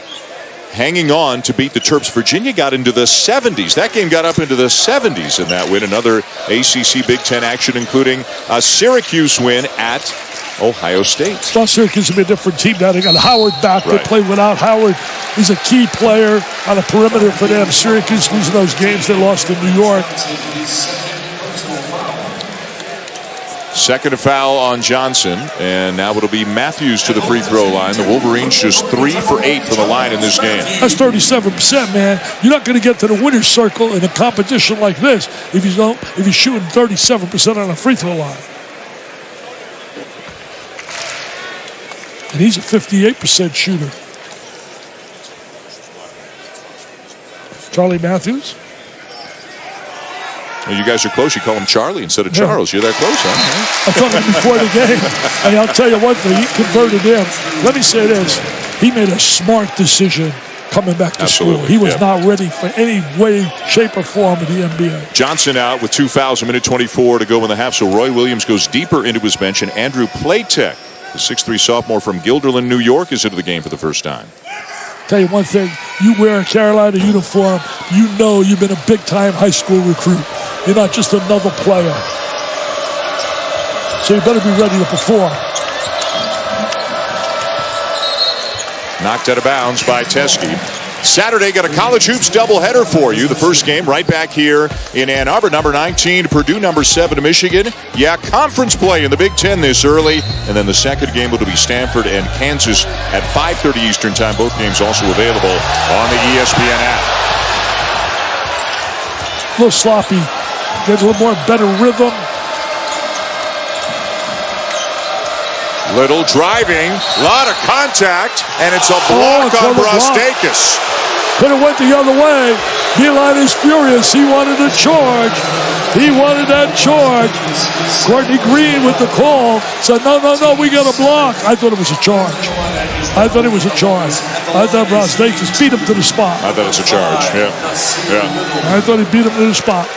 hanging on to beat the Terps. Virginia got into the 70s. That game got up into the 70s in that win. Another ACC Big Ten action, including a Syracuse win at Ohio State. Well, Syracuse will be a different team now. They got Howard back. Right. They play without Howard. He's a key player on the perimeter for them. Syracuse losing those games they lost in New York. Second foul on Johnson, and now it'll be Matthews to the free throw line. The Wolverines just 3 for 8 from the line in this game. That's 37%, man. You're not going to get to the winner's circle in a competition like this if you're shooting 37% on a free throw line. And he's a 58% shooter. Charlie Matthews. Well, you guys are close. You call him Charlie instead of Charles. You're that close, huh? I told him before the game. And I'll tell you one thing. He converted him. Let me say this. He made a smart decision coming back to school. He was not ready for any way, shape, or form of the NBA. Johnson out with 2 fouls, a minute 24 to go in the half. So Roy Williams goes deeper into his bench, and Andrew Platek, the 6'3 sophomore from Guilderland, New York, is into the game for the first time. Tell you one thing, you wear a Carolina uniform, you know you've been a big-time high school recruit. You're not just another player. So you better be ready to perform. Knocked out of bounds by Teskey. Saturday, got a college hoops doubleheader for you. The first game right back here in Ann Arbor. Number 19 to Purdue, number 7 to Michigan. Yeah, conference play in the Big Ten this early. And then the second game will be Stanford and Kansas at 5:30 Eastern Time. Both games also available on the ESPN app. A little sloppy. Get a little more better rhythm. Little driving, a lot of contact, and it's a block on Brazdeikis. Could have went the other way. Beilein is furious. He wanted a charge. He wanted that charge. Courtney Green with the call said, no, we got a block. I thought it was a charge. I thought Brazdeikis beat him to the spot. I thought it's a charge, yeah. I thought he beat him to the spot.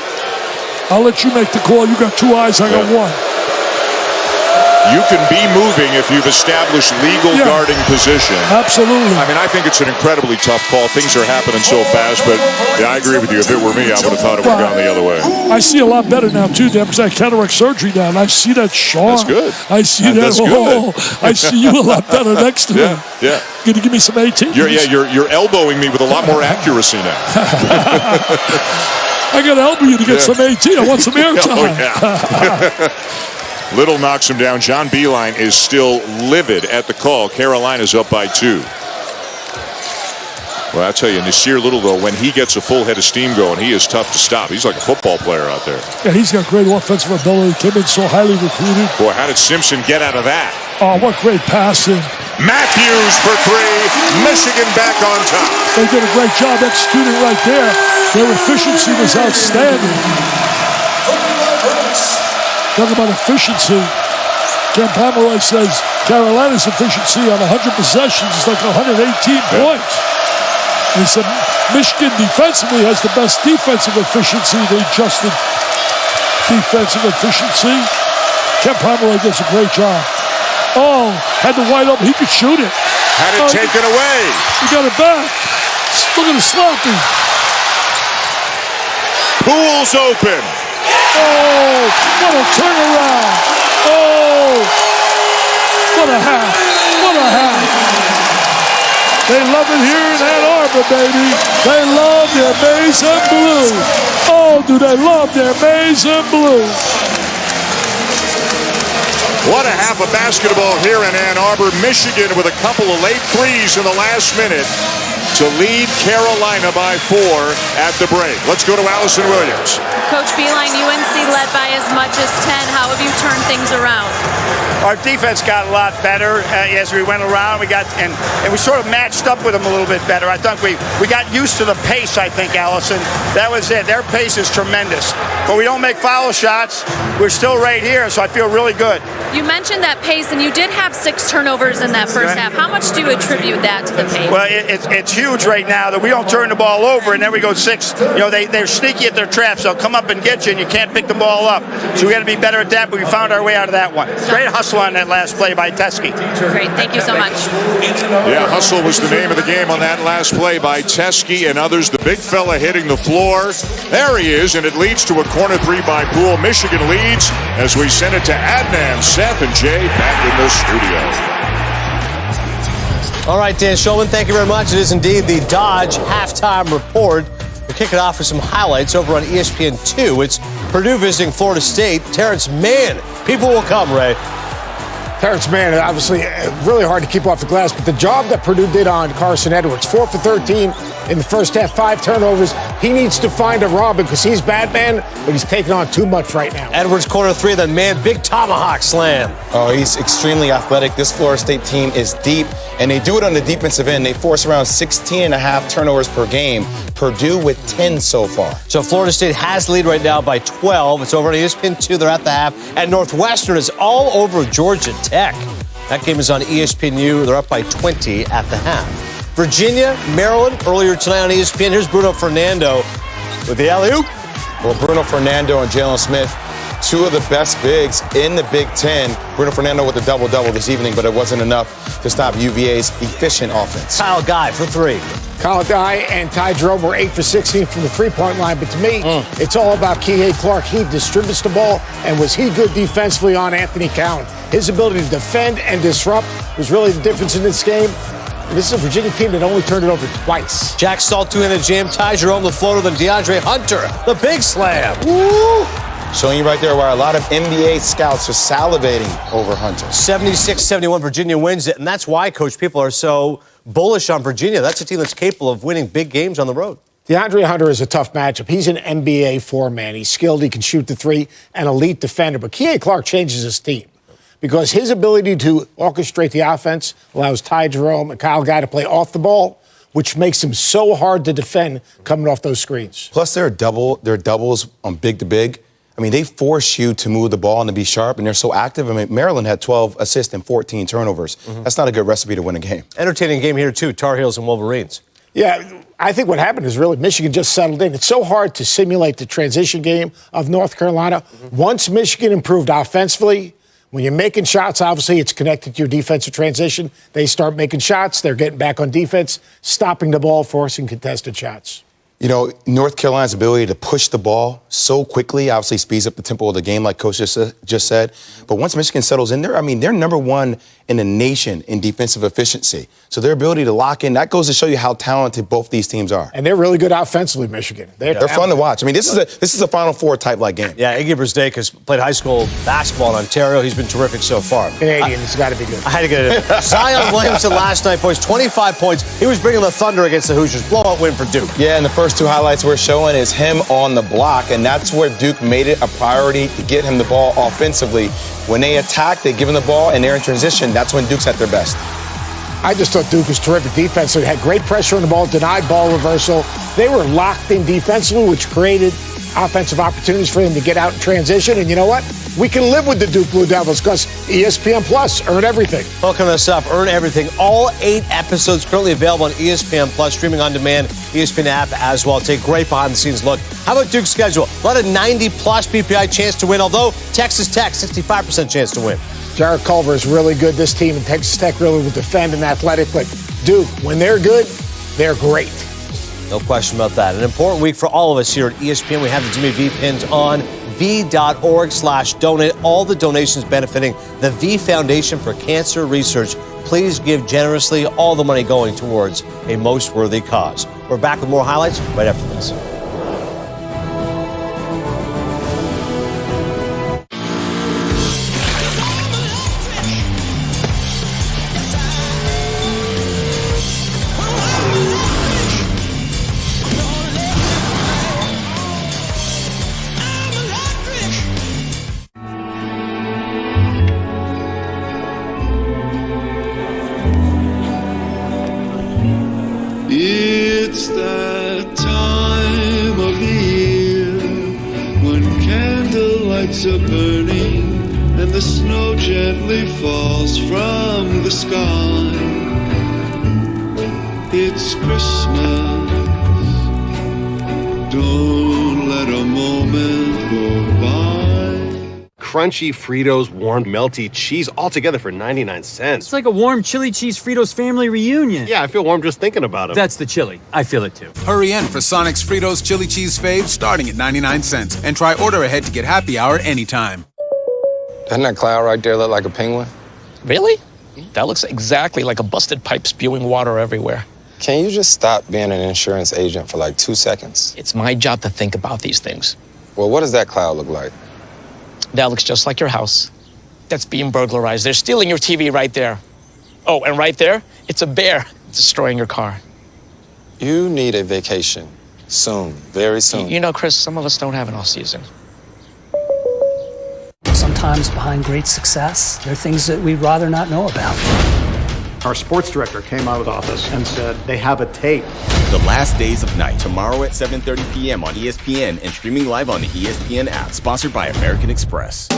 I'll let you make the call. You got 2 eyes, I got 1. You can be moving if you've established legal guarding position. Absolutely. I mean, I think it's an incredibly tough call. Things are happening so fast, but yeah, I agree with you. If it were me, I would have thought it would have gone the other way. I see a lot better now, too, Dan, because I had cataract surgery now, and I see that, Sean. That's good. I see that. That's good. I see you a lot better next to me. Yeah. Going to give me some 18? You're elbowing me with a lot more accuracy now. I got to elbow you to get some 18. I want some airtime. Little knocks him down. John Beilein is still livid at the call. Carolina's up by 2. Well, I'll tell you, Nasir Little, though, when he gets a full head of steam going, he is tough to stop. He's like a football player out there. Yeah, he's got great offensive ability. Came in so highly recruited. Boy, how did Simpson get out of that? Oh, what great passing. Matthews for 3. Michigan back on top. They did a great job executing right there. Their efficiency was outstanding. Talk about efficiency. Ken Pomeroy says Carolina's efficiency on 100 possessions is like 118 points. And he said Michigan defensively has the best defensive efficiency. They adjusted defensive efficiency. Ken Pomeroy does a great job. Oh, had the wide open. He could shoot it. Had it taken away. He got it back. Look at the sloppy. Pool's open. Oh, what a turnaround. Oh, what a half. What a half. They love it here in Ann Arbor, baby. They love their maize and blue. Oh, do they love their maize and blue. What a half of basketball here in Ann Arbor. Michigan with a couple of late threes in the last minute to lead Carolina by 4 at the break. Let's go to Allison Williams. Coach Beilein, UNC led by as much as 10. How have you turned things around? Our defense got a lot better as we went around. We got and we sort of matched up with them a little bit better. I think we got used to the pace, I think, Allison. That was it. Their pace is tremendous. But we don't make foul shots. We're still right here, so I feel really good. You mentioned that pace, and you did have 6 turnovers in that first half. How much do you attribute that to the pace? Well, it's huge right now that we don't turn the ball over, and then we go 6. You know, they're sneaky at their traps. They'll come up and get you, and you can't pick the ball up. So we got to be better at that, but we found our way out of that one. Great hustle on that last play by Teskey. Great. Thank you so much. Yeah, hustle was the name of the game on that last play by Teskey and others. The big fella hitting the floor. There he is, and it leads to a corner 3 by Poole. Michigan leads as we send it to Adnan, Seth, and Jay back in the studio. All right, Dan Shulman, thank you very much. It is indeed the Dodge halftime report. We'll kick it off with some highlights over on ESPN2. It's Purdue visiting Florida State. Terrence Mann. People will come, Ray. Terrence Mann, obviously really hard to keep off the glass, but the job that Purdue did on Carson Edwards, 4 for 13 in the first half, 5 turnovers. He needs to find a Robin because he's Batman, but he's taking on too much right now. Edwards corner 3, then Mann, big tomahawk slam. Oh, he's extremely athletic. This Florida State team is deep, and they do it on the defensive end. They force around 16.5 turnovers per game. Purdue with 10 so far. So Florida State has the lead right now by 12. It's over on ESPN2. They're at the half. And Northwestern is all over Georgia Tech. That game is on ESPNU. They're up by 20 at the half. Virginia, Maryland, earlier tonight on ESPN. Here's Bruno Fernando with the alley-oop. Well, Bruno Fernando and Jalen Smith, 2 of the best bigs in the Big Ten. Bruno Fernando with a double-double this evening, but it wasn't enough to stop UVA's efficient offense. Kyle Guy for 3. Kyle Guy and Ty Jerome were 8 for 16 from the three-point line, but to me, it's all about Kihei Clark. He distributes the ball, and was he good defensively on Anthony Cowan? His ability to defend and disrupt was really the difference in this game. This is a Virginia team that only turned it over twice. Jack Stahl, 2-handed jam. Ty Jerome, the floater, then DeAndre Hunter, the big slam. Woo! Showing you right there why a lot of NBA scouts are salivating over Hunter. 76-71, Virginia wins it, and that's why, Coach, people are so bullish on Virginia. That's a team that's capable of winning big games on the road. DeAndre Hunter is a tough matchup. He's an NBA 4-man. He's skilled. He can shoot the 3, an elite defender. But Kihei Clark changes his team because his ability to orchestrate the offense allows Ty Jerome and Kyle Guy to play off the ball, which makes him so hard to defend coming off those screens. Plus, their doubles on big to big. I mean, they force you to move the ball and to be sharp, and they're so active. I mean, Maryland had 12 assists and 14 turnovers. That's not a good recipe to win a game. Entertaining game here, too, Tar Heels and Wolverines. Yeah, I think what happened is really Michigan just settled in. It's so hard to simulate the transition game of North Carolina. Once Michigan improved offensively, When you're making shots, obviously it's connected to your defensive transition. They start making shots. They're getting back on defense, stopping the ball, forcing contested shots. You know, North Carolina's ability to push the ball so quickly obviously speeds up the tempo of the game, like Coach just said. But once Michigan settles in there, I mean, they're number one in the nation in defensive efficiency. So their ability to lock in, that goes to show you how talented both these teams are. And they're really good offensively, Michigan. They're fun to watch. I mean, this is a Final Four type like game. Yeah, Iggy Brzdake has played high school basketball in Ontario. He's been terrific so far. Canadian, it's got to be good. I had to get it. Zion Williamson last night points 25 points. He was bringing the thunder against the Hoosiers. Blowout win for Duke. Yeah, and the first two highlights we're showing is him on the block, and that's where Duke made it a priority to get him the ball offensively. When they attack, they give him the ball, and they're in transition. That's when Duke's at their best. I just thought Duke was terrific defense. They had great pressure on the ball, denied ball reversal. They were locked in defensively, which created offensive opportunities for them to get out in transition. And you know what? We can live with the Duke Blue Devils because ESPN Plus, earn everything. Welcome us up, earn everything. All 8 episodes currently available on ESPN Plus, streaming on demand, ESPN app as well. Take a great behind-the-scenes look. How about Duke's schedule? A lot of 90-plus BPI chance to win, although Texas Tech, 65% chance to win. Jarrett Culver is really good. This team in Texas Tech really will defend and athletic. But Duke, when they're good, they're great. No question about that. An important week for all of us here at ESPN. We have the Jimmy V pins on v.org/donate. All the donations benefiting the V Foundation for Cancer Research. Please give generously, all the money going towards a most worthy cause. We're back with more highlights right after this. It's that time of the year when candlelights are burning and the snow gently falls from the sky. It's Christmas. Don't let a moment go by. Crunchy Fritos, warm, melty cheese, all together for 99 cents. It's like a warm chili cheese Fritos family reunion. Yeah, I feel warm just thinking about it. That's the chili. I feel it too. Hurry in for Sonic's Fritos Chili Cheese Faves starting at 99 cents. And try order ahead to get happy hour anytime. Doesn't that cloud right there look like a penguin? Really? That looks exactly like a busted pipe spewing water everywhere. Can you just stop being an insurance agent for like 2 seconds? It's my job to think about these things. Well, what does that cloud look like? That looks just like your house. That's being burglarized. They're stealing your TV right there. Oh, and right there, it's a bear destroying your car. You need a vacation. Soon. Very soon. You know, Chris, some of us don't have an off season. Sometimes behind great success, there are things that we'd rather not know about. Our sports director came out of the office and said they have a tape. The Last Days of Night, tomorrow at 7:30 p.m. on ESPN and streaming live on the ESPN app, sponsored by American Express.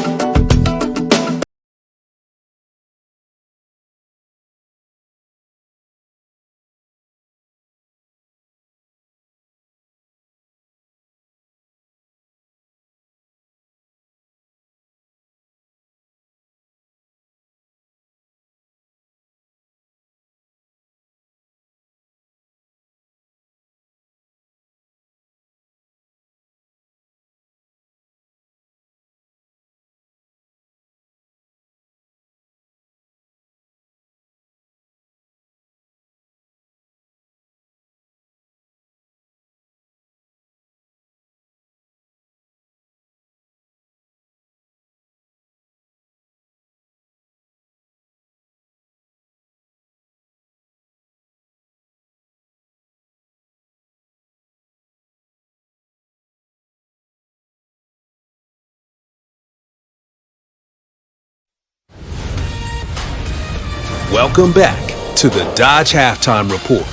Welcome back to the Dodge Halftime Report.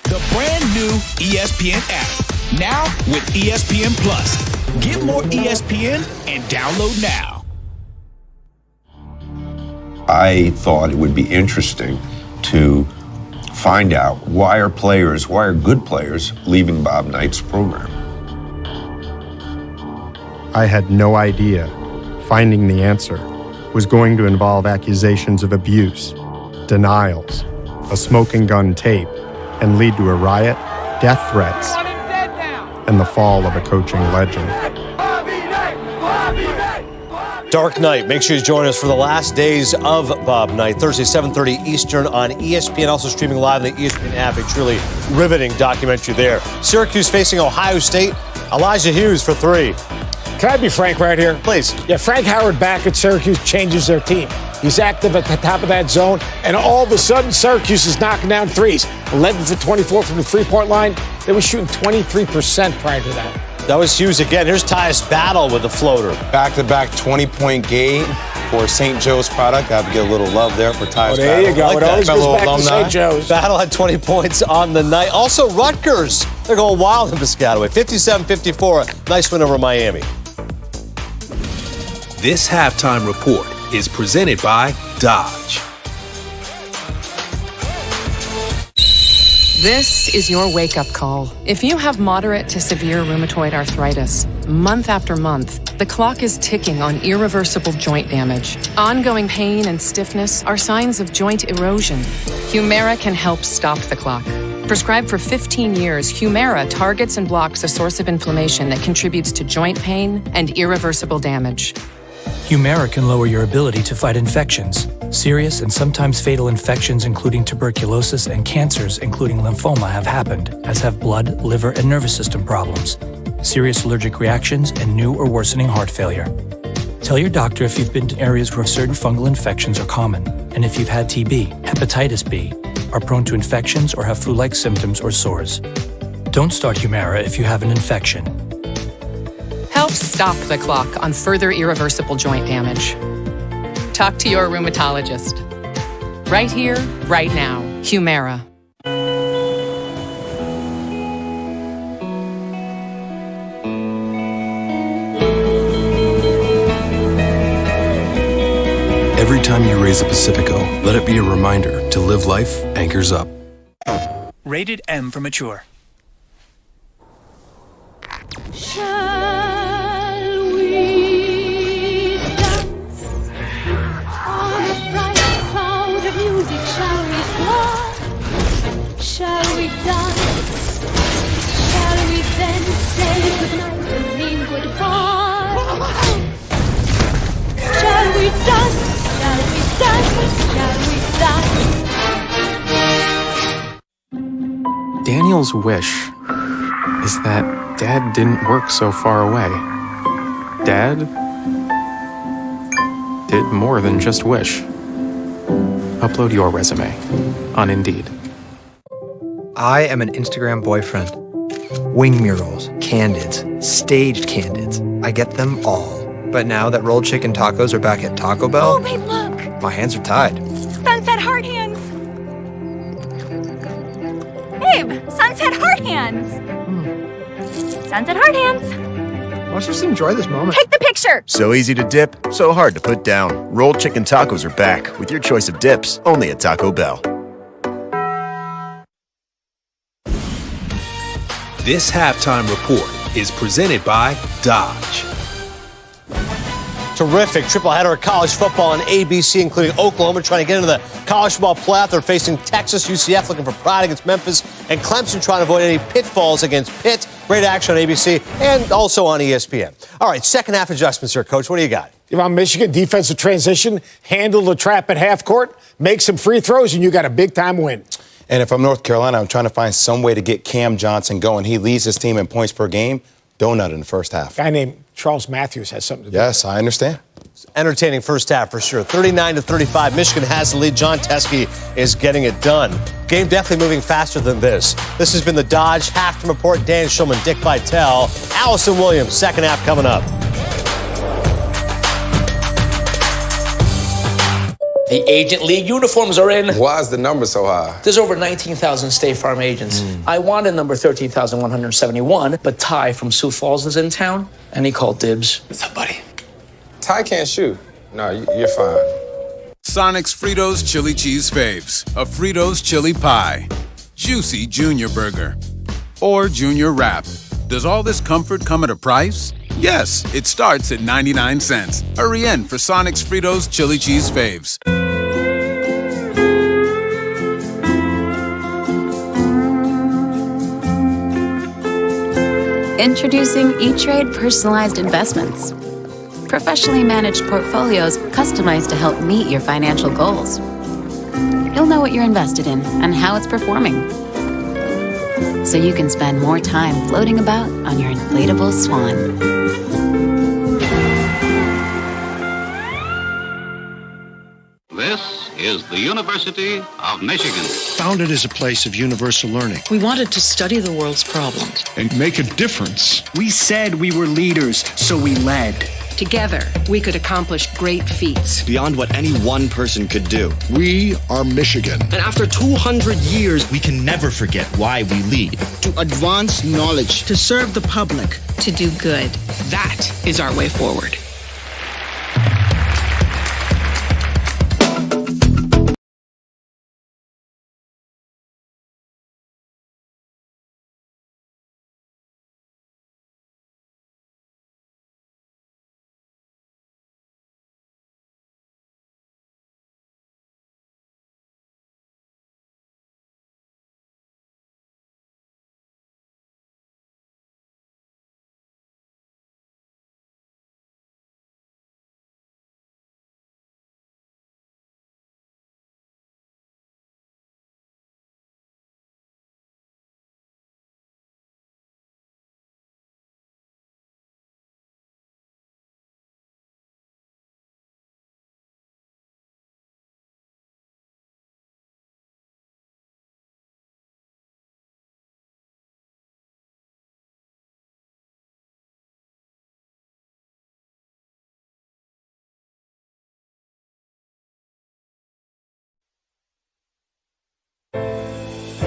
The brand new ESPN app, now with ESPN Plus. Get more ESPN and download now. I thought it would be interesting to find out why are good players leaving Bob Knight's program? I had no idea. Finding the answer was going to involve accusations of abuse, denials, a smoking gun tape, and lead to a riot, death threats, and the fall of a coaching legend. Dark Knight. Make sure you join us for the last days of Bob Knight, Thursday, 7:30 Eastern on ESPN, also streaming live on the ESPN app. A truly riveting documentary there. Syracuse facing Ohio State. Elijah Hughes for 3. Can I be frank right here? Please. Yeah, Frank Howard back at Syracuse changes their team. He's active at the top of that zone, and all of a sudden, Syracuse is knocking down threes. 11 for 24 from the three-point line. They were shooting 23% prior to that. That was Hughes again. Here's Tyus Battle with the floater. Back-to-back 20-point game for St. Joe's product. I have to get a little love there for Tyus Battle. There you go. Like it always goes back to St. Joe's. Battle had 20 points on the night. Also, Rutgers. They're going wild in Piscataway. 57-54. Nice win over Miami. This halftime report is presented by Dodge. This is your wake-up call. If you have moderate to severe rheumatoid arthritis, month after month, the clock is ticking on irreversible joint damage. Ongoing pain and stiffness are signs of joint erosion. Humira can help stop the clock. Prescribed for 15 years, Humira targets and blocks a source of inflammation that contributes to joint pain and irreversible damage. Humira can lower your ability to fight infections. Serious and sometimes fatal infections, including tuberculosis and cancers, including lymphoma, have happened, as have blood, liver, and nervous system problems, serious allergic reactions, and new or worsening heart failure. Tell your doctor if you've been to areas where certain fungal infections are common, and if you've had TB, hepatitis B, are prone to infections, or have flu-like symptoms or sores. Don't start Humira if you have an infection. Help stop the clock on further irreversible joint damage. Talk to your rheumatologist. Right here, right now. Humira. Every time you raise a Pacifico, let it be a reminder to live life anchors up. Rated M for mature. Shall we dance on a bright cloud of music? Shall we fly? Shall we dance? Shall we then say goodnight and mean goodbye? Shall we dance? Shall we dance? Shall we dance? Daniel's wish is that Dad didn't work so far away. Dad did more than just wish. Upload your resume on Indeed. I am an Instagram boyfriend. Wing murals, candids, staged candids. I get them all. But now that rolled chicken tacos are back at Taco Bell, Oh, babe, look! my hands are tied. Sunset heart hands! Babe, sunset heart hands! Sunset heart hands! Let's just enjoy this moment. Take the picture! So easy to dip, so hard to put down. Rolled chicken tacos are back with your choice of dips, only at Taco Bell. This halftime report is presented by Dodge. Terrific triple header of college football on ABC, including Oklahoma trying to get into the college football playoff. They're facing Texas, UCF looking for pride against Memphis, and Clemson trying to avoid any pitfalls against Pitt. Great action on ABC and also on ESPN. All right, second half adjustments here, Coach. What do you got? You want Michigan defensive transition, handle the trap at half court, make some free throws, and you got a big-time win. And if I'm North Carolina, I'm trying to find some way to get Cam Johnson going. He leads his team in points per game. Donut in the first half. A guy named Charles Matthews has something to do with it. Yes, I understand. Entertaining first half for sure. 39-35. Michigan has the lead. John Teskey is getting it done. Game definitely moving faster than this. This has been the Dodge Halftime Report. Dan Schulman, Dick Vitale, Allison Williams. Second half coming up. The Agent League uniforms are in. Why is the number so high? There's over 19,000 State Farm agents. I wanted number 13,171, but Ty from Sioux Falls is in town, and he called dibs. What's up, buddy? Ty can't shoot. No, you're fine. Sonic's Fritos Chili Cheese Faves. A Fritos Chili Pie. Juicy Junior Burger. Or Junior Wrap. Does all this comfort come at a price? Yes, it starts at 99 cents. Hurry in for Sonic's Fritos Chili Cheese Faves. Introducing E-Trade Personalized Investments. Professionally managed portfolios customized to help meet your financial goals. You'll know what you're invested in and how it's performing, so you can spend more time floating about on your inflatable swan. This is the University of Michigan. Founded as a place of universal learning. We wanted to study the world's problems and make a difference. We said we were leaders, so we led. Together, we could accomplish great feats. Beyond what any one person could do. We are Michigan. And after 200 years, we can never forget why we lead. To advance knowledge. To serve the public. To do good. That is our way forward.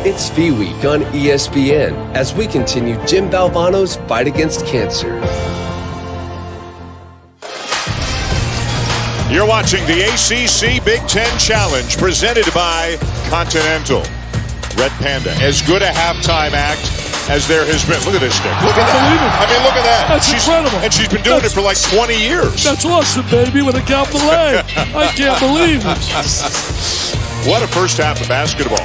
It's Fee Week on ESPN as we continue Jim Valvano's fight against cancer. You're watching the ACC Big Ten Challenge presented by Continental. Red Panda, as good a halftime act as there has been. Look at this thing. Look at that. I mean, look at that. That's incredible. And she's been doing it for like 20 years. That's awesome, baby, with a capital A. I can't believe it. What a first half of basketball.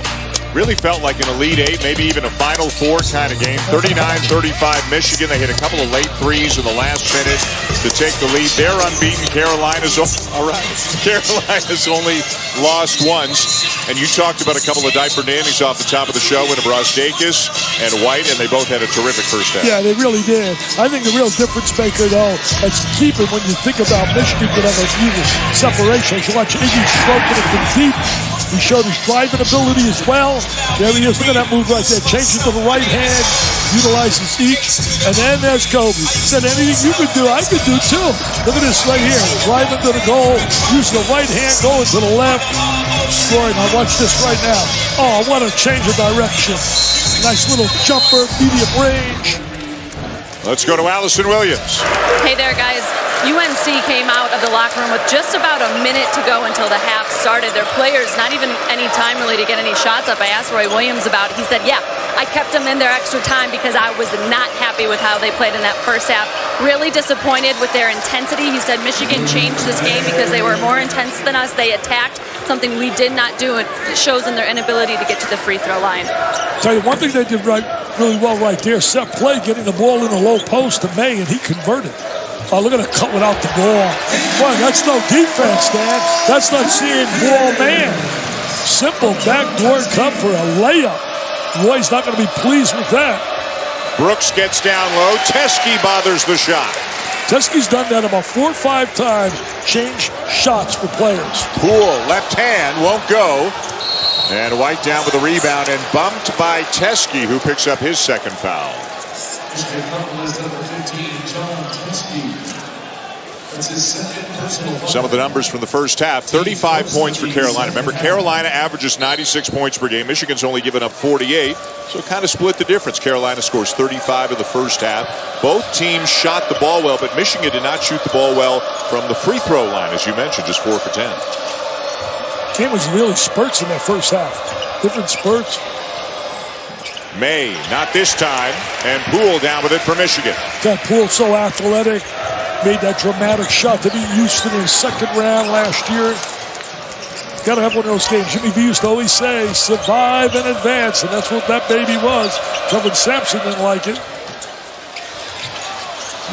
Really felt like an Elite Eight, maybe even a Final Four kind of game. 39-35 Michigan. They hit a couple of late threes in the last minute to take the lead. They're unbeaten. Carolina's only lost once. And you talked about a couple of diaper nannies off the top of the show in Brosdakis and White, and they both had a terrific first half. Yeah, they really did. I think the real difference maker, though, that's keeping when you think about Michigan could have a even separation. You watch Iggy stroking it from deep. He showed his driving ability as well. There he is. Look at that move right there. Changing to the right hand. Utilizes each. And then there's Kobe. Said anything you could do, I could do too. Look at this right here. Driving to the goal. Using the right hand. Going to the left. Scoring. Now watch this right now. Oh, what a change of direction. Nice little jumper. Medium range. Let's go to Allison Williams. Hey there, guys. UNC came out of the locker room with just about a minute to go until the half started. Their players, not even any time really to get any shots up. I asked Roy Williams about it. He said, yeah, I kept them in their extra time because I was not happy with how they played in that first half. Really disappointed with their intensity. He said Michigan changed this game because they were more intense than us. They attacked, something we did not do. It shows in their inability to get to the free throw line. Tell you one thing they did really well right there. Set play, getting the ball in the low post to May, and he converted. Oh, look at the cut without the ball. Boy, that's no defense, Dan. That's not seeing ball man. Simple backdoor cut for a layup. Roy's not going to be pleased with that. Brooks gets down low. Teskey bothers the shot. Teskey's done that about 4 or 5 times. Change shots for players. Poole, left hand, won't go. And White down with a rebound and bumped by Teskey, who picks up his second foul. Some of the numbers from the first half. 35 points for Carolina. Remember, Carolina averages 96 points per game. Michigan's only given up 48, so it kind of split the difference. Carolina scores 35 in the first half. Both teams shot the ball well, but Michigan did not shoot the ball well from the free throw line, as you mentioned, just 4 for 10. Game was really spurts in that first half. Different spurts. May, not this time, and Poole down with it for Michigan. That Poole so athletic, made that dramatic shot to beat Houston in the second round last year. Got to have one of those games. Jimmy V used to always say, survive and advance, and that's what that baby was. Kevin Sampson didn't like it.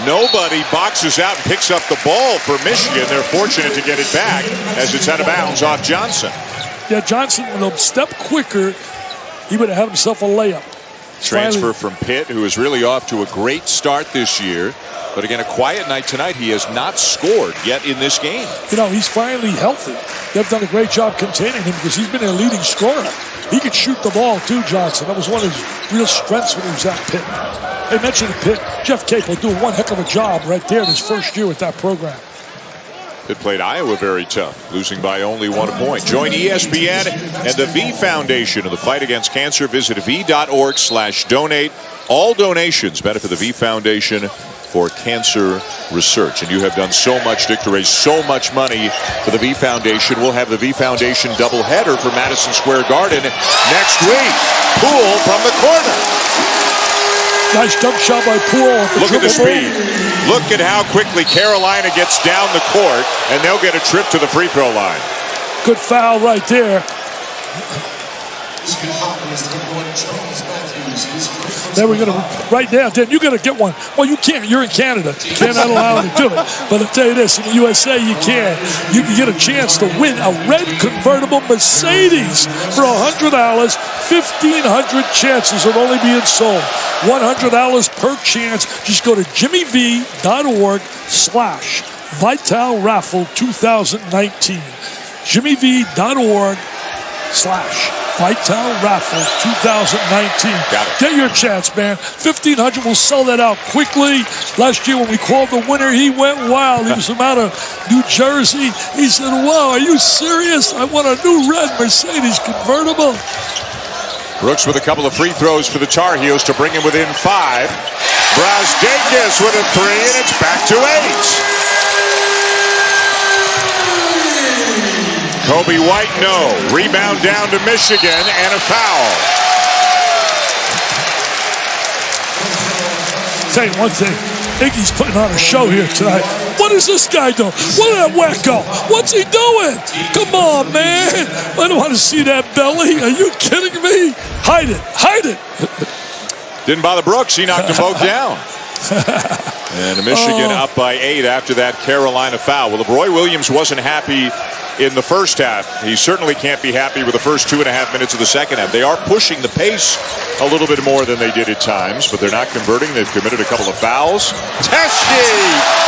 Nobody boxes out and picks up the ball for Michigan. They're fortunate to get it back as it's out of bounds off Johnson. Yeah, Johnson, with a step quicker, he would have had himself a layup. Transfer from Pitt, who is really off to a great start this year. But again, a quiet night tonight. He has not scored yet in this game. You know, he's finally healthy. They've done a great job containing him because he's been their leading scorer. He could shoot the ball too, Johnson. That was one of his real strengths when he was at Pitt. They mentioned Pitt. Jeff Capel doing one heck of a job right there in his first year with that program. Pitt played Iowa very tough, losing by only 1 point. Join ESPN and the V Foundation in the fight against cancer. Visit v.org/donate. All donations benefit the V Foundation for cancer research. And you have done so much, Dick, to raise so much money for the V Foundation. We'll have the V Foundation doubleheader for Madison Square Garden next week. Poole from the corner. Nice jump shot by Poole. Look at the speed. Look at how quickly Carolina gets down the court, and they'll get a trip to the free throw line. Good foul right there. Then we're going to, right now, Dan, you're going to get one. Well, you can't. You're in Canada. You cannot allow them to do it. But I'll tell you this, in the USA, you can. You can get a chance to win a red convertible Mercedes for $100. 1,500 chances of only being sold. $100 per chance. Just go to jimmyv.org/Vital Raffle 2019. jimmyv.org/Vital Raffle 2019. Get your chance, man. 1,500. We'll sell that out quickly. Last year when we called the winner, he went wild. He was from out of New Jersey. He said, wow, are you serious? I want a new red Mercedes convertible. Brooks with a couple of free throws for the Tar Heels to bring him within 5. Brazdeikis with a 3, and it's back to 8. Kobe White, no. Rebound down to Michigan and a foul. Tell you one thing, Iggy's putting on a show here tonight. What is this guy doing? What is that wacko? What's he doing? Come on, man. I don't want to see that belly. Are you kidding me? Hide it. Hide it. Didn't bother Brooks. He knocked them both down. And Michigan up by 8 after that Carolina foul. Well, if Roy Williams wasn't happy in the first half, he certainly can't be happy with the first 2.5 minutes of the second half. They are pushing the pace a little bit more than they did at times, but they're not converting. They've committed a couple of fouls. Teske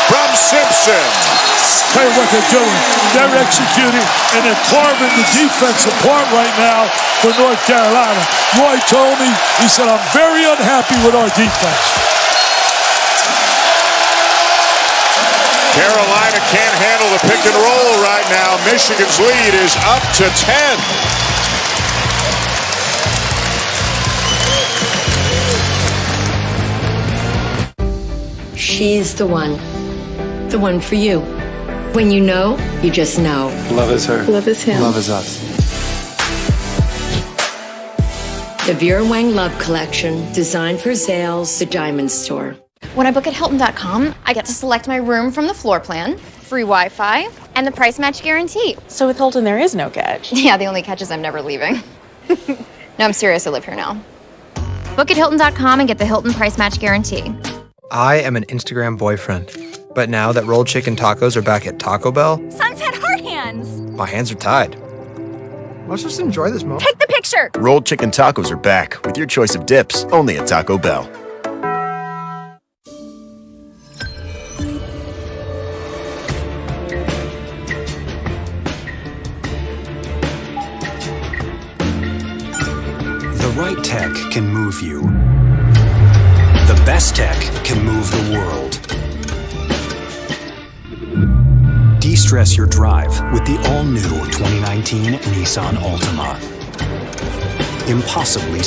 from Simpson. Tell you what they're doing. They're executing, and they're carving the defense apart right now for North Carolina. Roy told me, he said, I'm very unhappy with our defense. Carolina can't handle the pick and roll right now. Michigan's lead is up to 10. She's the one for you. When you know, you just know. Love is her. Love is him. Love is us. The Vera Wang Love Collection, designed for Zales, the Diamond Store. When I book at Hilton.com, I get to select my room from the floor plan, free Wi-Fi, and the price match guarantee. So with Hilton, there is no catch. Yeah, the only catch is I'm never leaving. No, I'm serious, I live here now. Book at Hilton.com and get the Hilton price match guarantee. I am an Instagram boyfriend. But now that rolled chicken tacos are back at Taco Bell, Sunset Heart Hands! my hands are tied. Let's just enjoy this moment. Take the picture! Rolled chicken tacos are back with your choice of dips, only at Taco Bell. The right tech can move you. The best tech can move the world. De-stress your drive with the all-new 2019 Nissan Altima. Impossibly